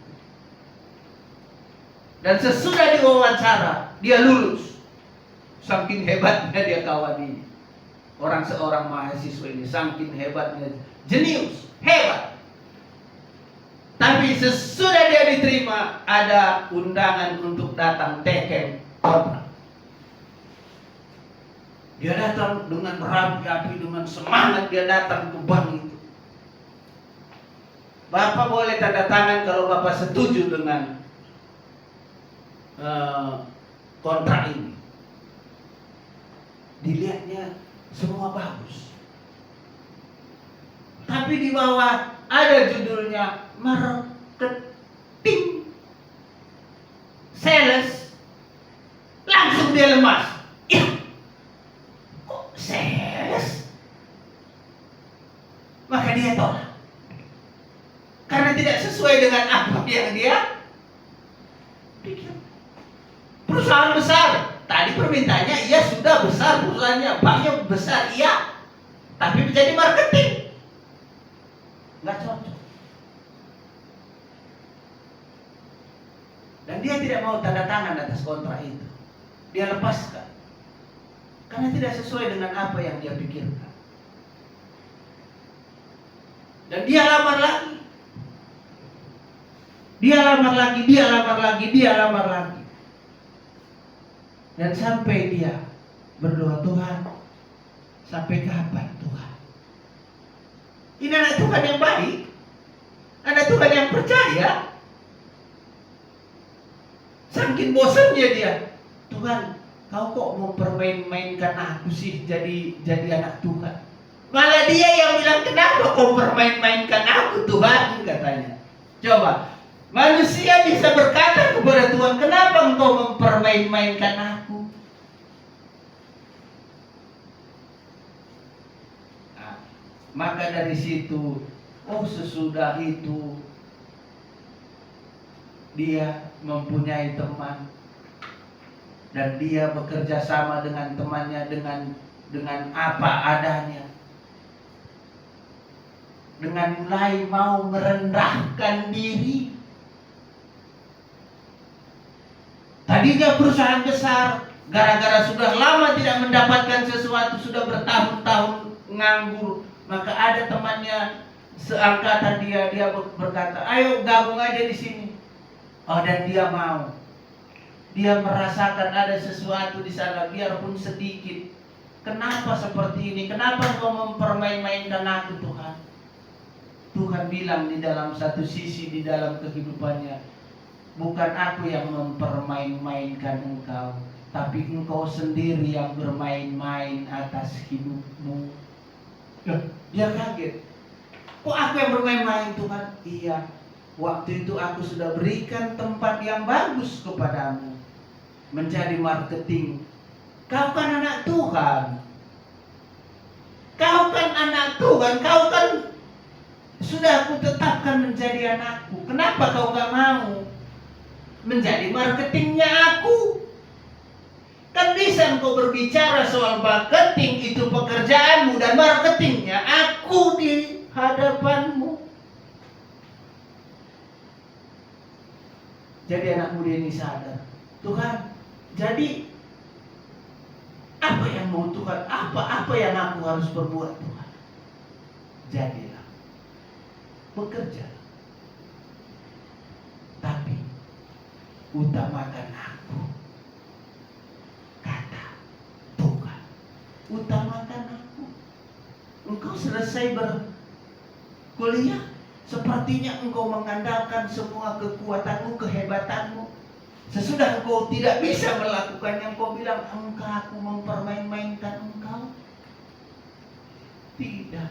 Speaker 3: Dan sesudah diwawancara, dia lulus. Saking hebatnya dia kawan ini. Seorang mahasiswa ini saking hebatnya, jenius, hebat. Tapi sesudah dia diterima, ada undangan untuk datang teken kontrak. Dia datang dengan berapi-api, dengan semangat dia datang ke bank itu. Bapak boleh tanda tangan kalau Bapak setuju dengan kontrak ini. Dilihatnya semua bagus. Tapi di bawah ada judulnya marketing sales. Langsung dia lemas. Kok sales? Maka dia tolak. Karena tidak sesuai dengan apa yang dia pikir. Perusahaan besar. Tadi permintaannya iya sudah besar perusahaannya, banknya besar iya. Tapi menjadi marketing. Nggak cocok. Dan dia tidak mau tanda tangan atas kontrak itu. Dia lepaskan. Karena tidak sesuai dengan apa yang dia pikirkan. Dan dia lamar lagi. Dia lamar lagi. Dan sampai dia berdoa, Tuhan, sampai kapan Tuhan? Ini anak Tuhan yang baik, anak Tuhan yang percaya. Saking bosannya dia, Tuhan, kau kok mau permain-mainkan aku sih jadi anak Tuhan? Malah dia yang bilang, kenapa kau permain-mainkan aku Tuhan, katanya. Coba, manusia bisa berkata kepada Tuhan, kenapa engkau mempermain-mainkan aku? Nah, maka dari situ, sesudah itu dia mempunyai teman dan dia bekerja sama dengan temannya dengan apa adanya, dengan mulai mau merendahkan diri. Tadinya perusahaan besar, gara-gara sudah lama tidak mendapatkan sesuatu, sudah bertahun-tahun nganggur, maka ada temannya seangkatan dia berkata, ayo gabung aja di sini. Dan dia mau. Dia merasakan ada sesuatu di sana, biarpun sedikit. Kenapa seperti ini? Kenapa kau mempermain-mainkan aku, Tuhan? Tuhan bilang di dalam satu sisi di dalam kehidupannya, bukan aku yang mempermain-mainkan engkau, tapi engkau sendiri yang bermain-main atas hidupmu. Dia kaget. Kok aku yang bermain-main, Tuhan? Iya. Waktu itu aku sudah berikan tempat yang bagus kepadamu, menjadi marketing. Kau kan anak Tuhan. Kau kan sudah aku tetapkan menjadi anakku. Kenapa kau gak mau menjadi marketingnya aku? Kan bisa engkau berbicara soal marketing, itu pekerjaanmu, dan marketingnya aku di hadapanmu. Jadi anak muda ini sadar, Tuhan, jadi apa yang mau Tuhan? Apa yang aku harus perbuat, Tuhan? jadilah. Bekerja. Tapi utamakan aku. Kata Tuhan. Utamakan aku. Engkau selesai berkuliah, sepertinya engkau mengandalkan semua kekuatanmu, kehebatanmu. Sesudah engkau tidak bisa melakukannya, engkau bilang, engkau aku mempermain-mainkan engkau. Tidak,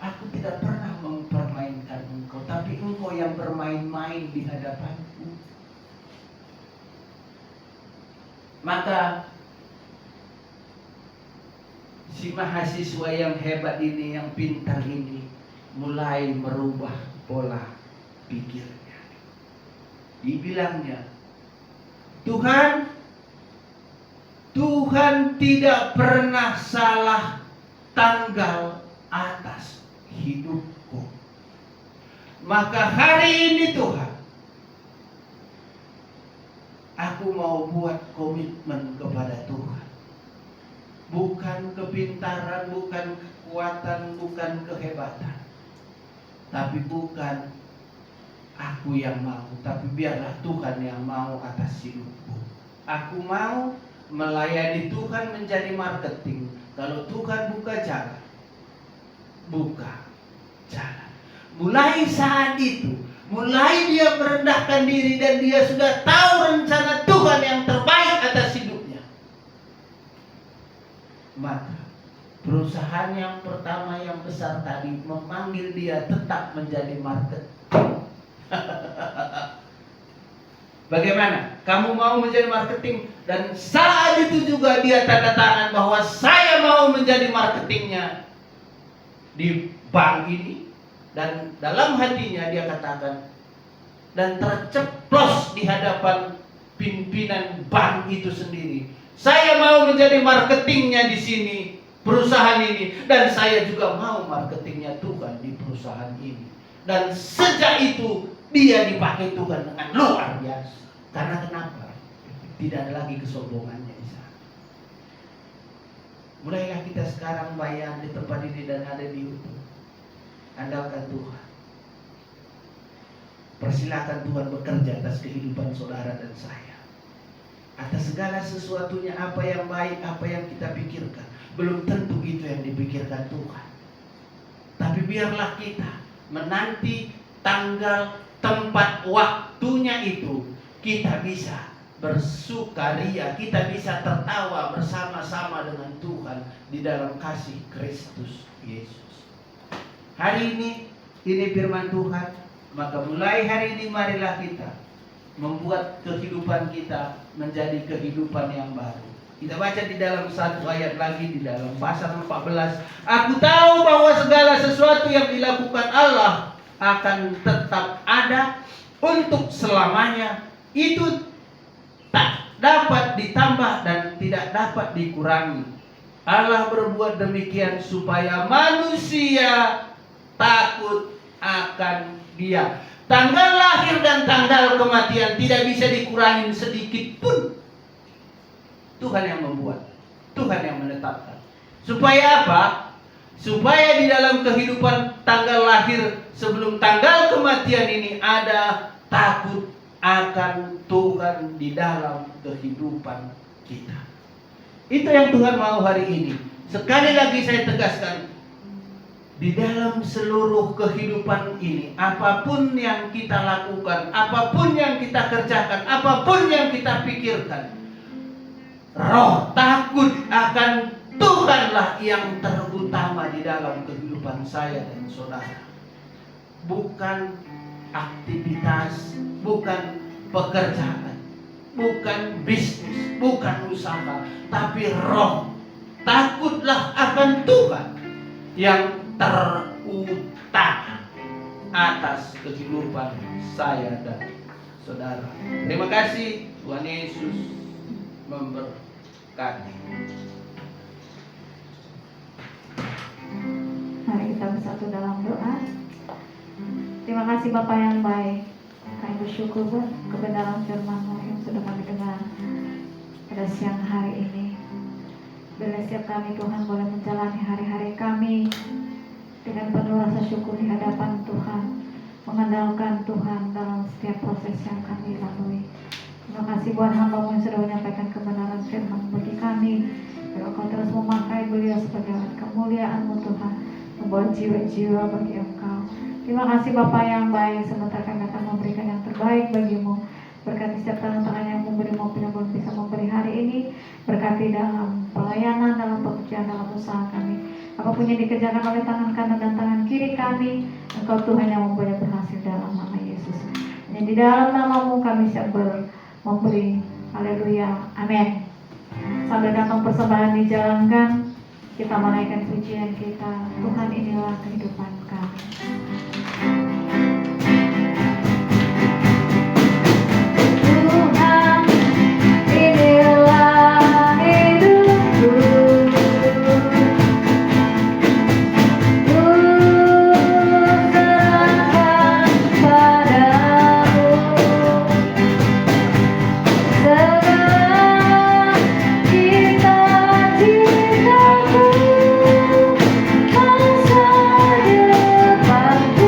Speaker 3: aku tidak pernah mempermainkan engkau, tapi engkau yang bermain-main di hadapanku. Maka si mahasiswa yang hebat ini, yang pintar ini, mulai merubah pola pikirnya. Dibilangnya, Tuhan tidak pernah salah tanggal atas hidupku. Maka hari ini Tuhan, aku mau buat komitmen kepada Tuhan. Bukan kepintaran, bukan kekuatan, bukan kehebatan. Tapi bukan aku yang mau, tapi biarlah Tuhan yang mau atas hidupku. Aku mau melayani Tuhan menjadi marketing. Kalau Tuhan buka jalan, buka jalan. Mulai saat itu, mulai dia merendahkan diri dan dia sudah tahu rencana Tuhan yang terbaik atas hidupnya. Maka perusahaan yang pertama yang besar tadi memanggil dia tetap menjadi marketing. Bagaimana? Kamu mau menjadi marketing? Dan saat itu juga dia tanda tangan bahwa saya mau menjadi marketingnya di bank ini. Dan dalam hatinya dia katakan, dan terceplos di hadapan pimpinan bank itu sendiri, saya mau menjadi marketingnya di sini, perusahaan ini, dan saya juga mau marketingnya Tuhan di perusahaan ini. Dan sejak itu dia dipakai Tuhan dengan luar biasa. Karena kenapa? Tidak ada lagi kesombongannya di sana. Mulailah kita sekarang bayar di tempat ini dan ada di YouTube. Andalkan Tuhan. Persilakan Tuhan bekerja atas kehidupan saudara dan saya. Atas segala sesuatunya, apa yang baik, apa yang kita pikirkan, belum tentu itu yang dipikirkan Tuhan. Tapi biarlah kita menanti tanggal, tempat, waktunya itu, kita bisa bersukaria, kita bisa tertawa bersama-sama dengan Tuhan di dalam kasih Kristus Yesus. Hari ini firman Tuhan. Maka mulai hari ini marilah kita membuat kehidupan kita menjadi kehidupan yang baru. Kita baca di dalam satu ayat lagi di dalam pasal 14. Aku tahu bahwa segala sesuatu yang dilakukan Allah akan tetap ada untuk selamanya. Itu tak dapat ditambah dan tidak dapat dikurangi. Allah berbuat demikian supaya manusia takut akan Dia. Tanggal lahir dan tanggal kematian tidak bisa dikurangi sedikit pun. Tuhan yang membuat, Tuhan yang menetapkan. Supaya apa? Supaya di dalam kehidupan tanggal lahir sebelum tanggal kematian ini ada takut akan Tuhan di dalam kehidupan kita. Itu yang Tuhan mau hari ini. Sekali lagi saya tegaskan, di dalam seluruh kehidupan ini, apapun yang kita lakukan, apapun yang kita kerjakan, apapun yang kita pikirkan, roh takut akan Tuhanlah yang terutama di dalam kehidupan saya dan saudara. Bukan aktivitas, bukan pekerjaan, bukan bisnis, bukan usaha, tapi roh takutlah akan Tuhan yang terutama atas kehidupan saya dan saudara. Terima kasih. Tuhan Yesus memberkati.
Speaker 1: Mari kita bersatu dalam doa. Terima kasih Bapa yang baik. Kami bersyukur buat kebenaran firman-Mu yang sudah kami dengar pada siang hari ini. Bila setiap kami Tuhan boleh menjalani hari-hari kami dengan penuh rasa syukur di hadapan Tuhan, mengandalkan Tuhan dalam setiap proses yang kami lalui. Terima kasih buat hamba-Mu yang sudah menyampaikan kebenaran firman bagi kami. Biar Kau terus memakai beliau sebagai alat kemuliaan-Mu Tuhan, membawa jiwa-jiwa bagi Engkau. Terima kasih Bapa yang baik, sebentar kami akan memberikan yang terbaik bagi-Mu. Berkati setiap tangan-tangan yang memberi maupun yang belum bisa memberi hari ini. Berkati dalam pelayanan, dalam pekerjaan, dalam usaha kami. Apapun yang dikerjakan oleh tangan kanan dan tangan kiri kami, Engkau Tuhan yang membuatnya berhasil dalam nama Yesus. Hanya di dalam nama-Mu kami siap memberi. Haleluya. Amin. Sambil datang persembahan dijalankan, kita menaikkan pujian kita. Tuhan, inilah kehidupan kami. Tuhan, inilah hidupku. Ku serahkan padamu segala cita-citaku, masa depanku.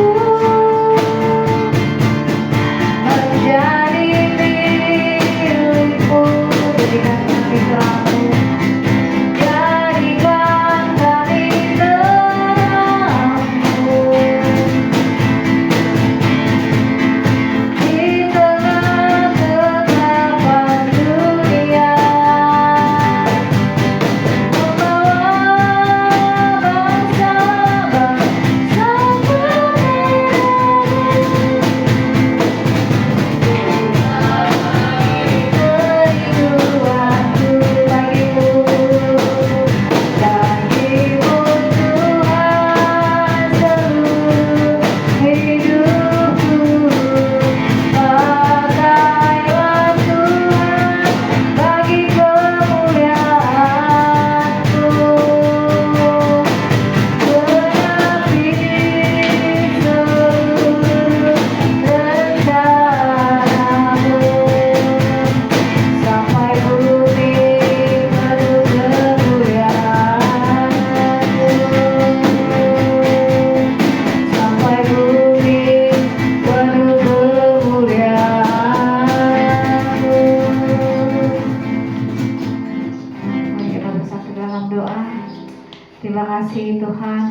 Speaker 1: Terima kasih Tuhan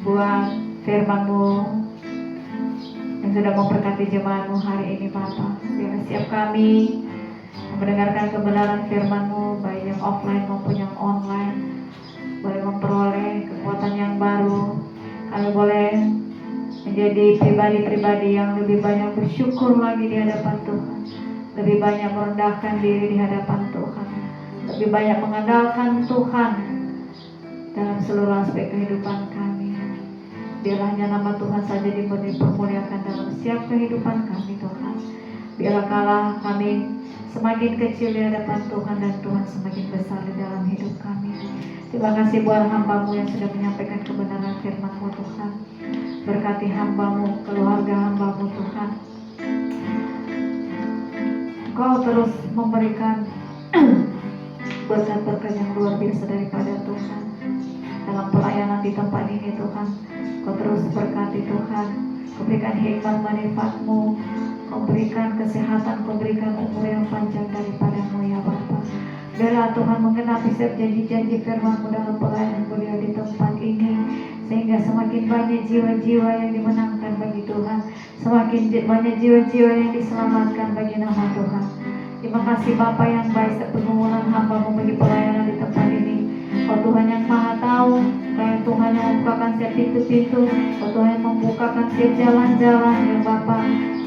Speaker 1: buat firman-Mu yang sudah memberkati jemaat-Mu hari ini Bapa. Biar setiap kami mendengarkan kebenaran firman-Mu, baik yang offline maupun yang online, boleh memperoleh kekuatan yang baru. Kami boleh menjadi pribadi-pribadi yang lebih banyak bersyukur lagi di hadapan Tuhan, lebih banyak merendahkan diri di hadapan Tuhan, lebih banyak mengandalkan Tuhan dalam seluruh aspek kehidupan kami. Biarlah hanya nama Tuhan saja dipermuliakan dalam setiap kehidupan kami Tuhan. Biarlah kalah kami semakin kecil di hadapan Tuhan dan Tuhan semakin besar di dalam hidup kami. Terima kasih buat hamba-Mu yang sudah menyampaikan kebenaran firman-Mu Tuhan. Berkati hamba-Mu, keluarga hamba-Mu Tuhan. Engkau terus memberikan berkat-berkat yang luar biasa daripada Tuhan dalam pelayanan di tempat ini Tuhan. Kau terus berkati Tuhan, Kau berikan hikmat manfaat-Mu, Kau berikan kesehatan, Kau berikan umur yang panjang daripada-Mu ya Bapa. Biarlah Tuhan menggenapi setiap janji-janji firman-Mu dalam pelayanan beliau di tempat ini, sehingga semakin banyak jiwa-jiwa yang dimenangkan bagi Tuhan, semakin banyak jiwa-jiwa yang diselamatkan bagi nama Tuhan. Terima kasih Bapa yang baik, setiap pergumulan hamba-Mu bagi pelayanan di tempat ini. Kau Tuhan yang maha tahu, Kau yang Tuhan yang membukakan setiap pintu-pintu, Kau Tuhan yang membukakan setiap jalan-jalan ya Bapa,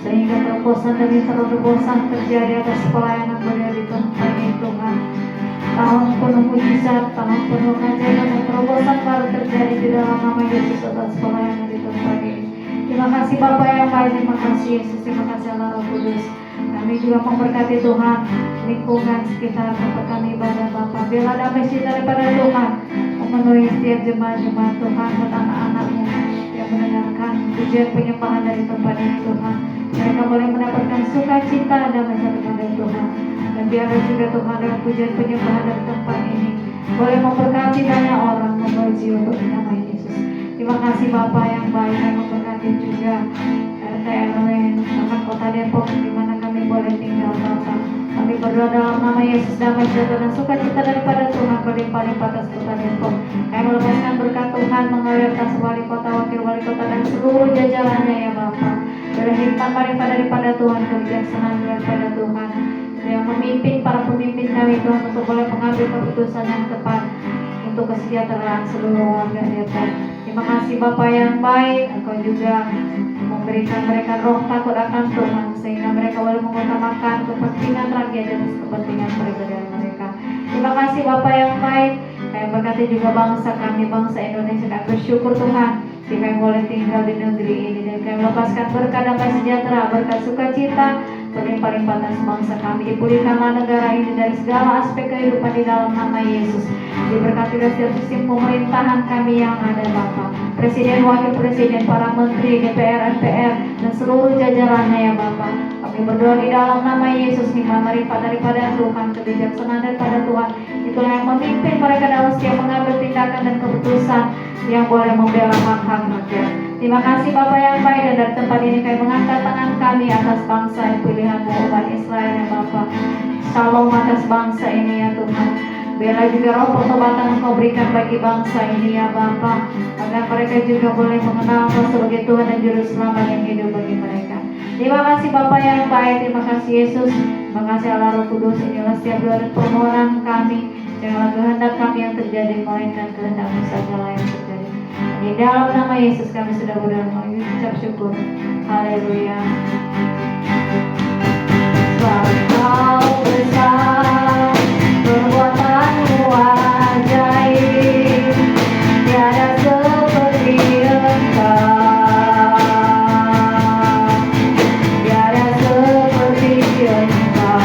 Speaker 1: sehingga terobosan demi terobosan terjadi atas pelayanan beliau di tempat ini Tuhan. Tahun penuh mujizat, tahun penuh keajaiban dan terobosan baru terjadi di dalam nama Yesus atas pelayanan di tempat ini. Terima kasih Bapa yang baik, terima kasih Yesus, terima kasih Allah Roh Kudus. Kami juga memberkati Tuhan lingkungan sekitar tempat kami ibadah Bapa. Biarlah damai sejahtera daripada Tuhan memenuhi setiap jemaat-jemaat Tuhan dan anak-anak-Mu yang mendengarkan pujian penyembahan dari tempat ini Tuhan. Mereka boleh mendapatkan sukacita damai sejahtera dari Tuhan. Dan biarlah juga Tuhan dengan pujian penyembahan dari tempat ini boleh memberkati banyak orang, membawa jiwa bagi nama Yesus. Terima kasih Bapak yang baik yang memberkati juga RT RW bahkan Kota Depok di mana kami boleh tinggal Bapak. Kami berdoa dalam nama Yesus, damai sejahtera dan sukacita daripada Tuhan berlimpah-limpah atas Kota Depok. Kami melepaskan berkat Tuhan mengalir atas wali kota, wakil wali kota dan seluruh jajarannya ya Bapak. Berlimpah daripada Tuhan, kebijaksanaan daripada Tuhan yang memimpin para pemimpin kami Tuhan untuk boleh mengambil keputusan yang tepat untuk kesejahteraan seluruh warga Depok. Terima kasih Bapak yang baik, Engkau juga memberikan mereka roh takut akan Tuhan sehingga mereka boleh mengutamakan kepentingan rakyat dan kepentingan pribadi mereka. Terima kasih Bapak yang baik. Kami berkati juga bangsa kami, bangsa Indonesia. Kami bersyukur Tuhan jika kami boleh tinggal di negeri ini dan kami melepaskan berkat damai sejahtera, berkat sukacita berlimpah-limpah atas bangsa kami. Dipulihkanlah negara ini dari segala aspek kehidupan di dalam nama Yesus. Diberkati dari setiap sistem pemerintahan kami yang ada Bapak, Presiden, Wakil Presiden, para Menteri, DPR, MPR dan seluruh jajarannya ya Bapak. Kami berdoa di dalam nama Yesus, hikmah marifat daripada Tuhan, kebijaksanaan daripada Tuhan. Itulah yang memimpin mereka dalam setiap mengambil tindakan dan keputusan yang boleh membela hak-hak rakyat. Terima kasih Bapak yang baik, dan dari tempat ini kami mengangkat tangan kami atas bangsa yang pilihan-Mu umat Israel ya Bapak. Shalom atas bangsa ini ya Tuhan. Biarlah juga roh pertobatan Engkau berikan bagi bangsa ini ya Bapak, agar mereka juga boleh mengenal Engkau sebagai Tuhan dan Juru Selamat yang hidup bagi mereka. Terima kasih Bapak yang baik, terima kasih Yesus, terima kasih Allah Roh Kudus. Inilah setiap doa dan permohonan kami. Janganlah kehendak kami yang terjadi, melainkan kehendak-Mu sajalah yang terjadi. Di dalam nama Yesus kami sudah berdoa, mengucap syukur. Haleluya. Engkau besar, perbuatan-Mu ajaib, tiada seperti Engkau, tiada seperti Engkau.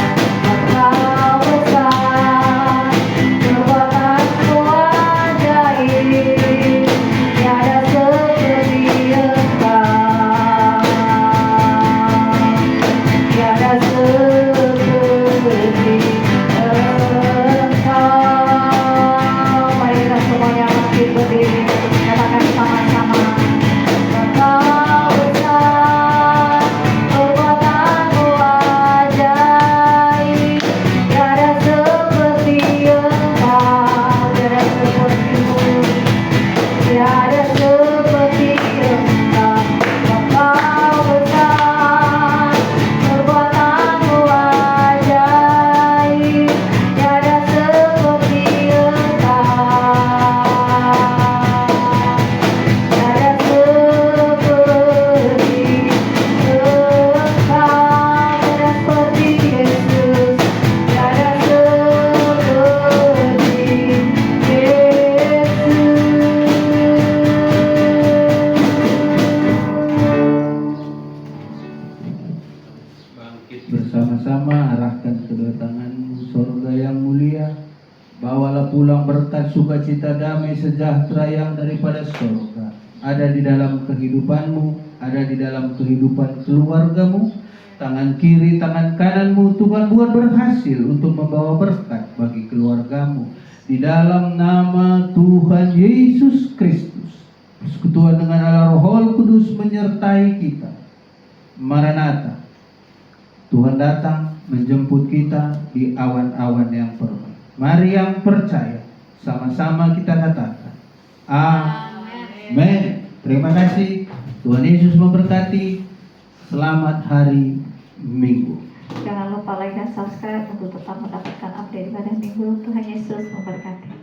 Speaker 1: Engkau besar, perbuatan-Mu ajaib, tiada seperti Engkau, tiada seperti Engkau. Mari kita semuanya bangkit berdiri, katakan sama-sama. Engkau besar, perbuatan-Mu ajaib, tiada seperti Engkau, tiada seperti-Mu, tiada seperti Engkau. Engkau besar, perbuatan-Mu ajaib, tiada seperti
Speaker 2: Bangkit bersama-sama, arahkan kedua tanganmu surga yang mulia. Bawalah pulang berkat sukacita, damai sejahtera yang daripada surga. Ada di dalam kehidupanmu, ada di dalam kehidupan keluargamu. Tangan kiri, tangan kananmu Tuhan buat berhasil untuk membawa berkat bagi keluargamu. Di dalam nama Tuhan Yesus Kristus, persekutuan dengan Allah Roh Kudus menyertai kita. Maranatha, Tuhan datang menjemput kita di awan-awan yang permai. Mari yang percaya, sama-sama kita katakan Amin. Terima kasih. Tuhan Yesus memberkati. Selamat hari Minggu.
Speaker 1: Jangan lupa like dan subscribe untuk tetap mendapatkan update pada minggu. Tuhan Yesus memberkati.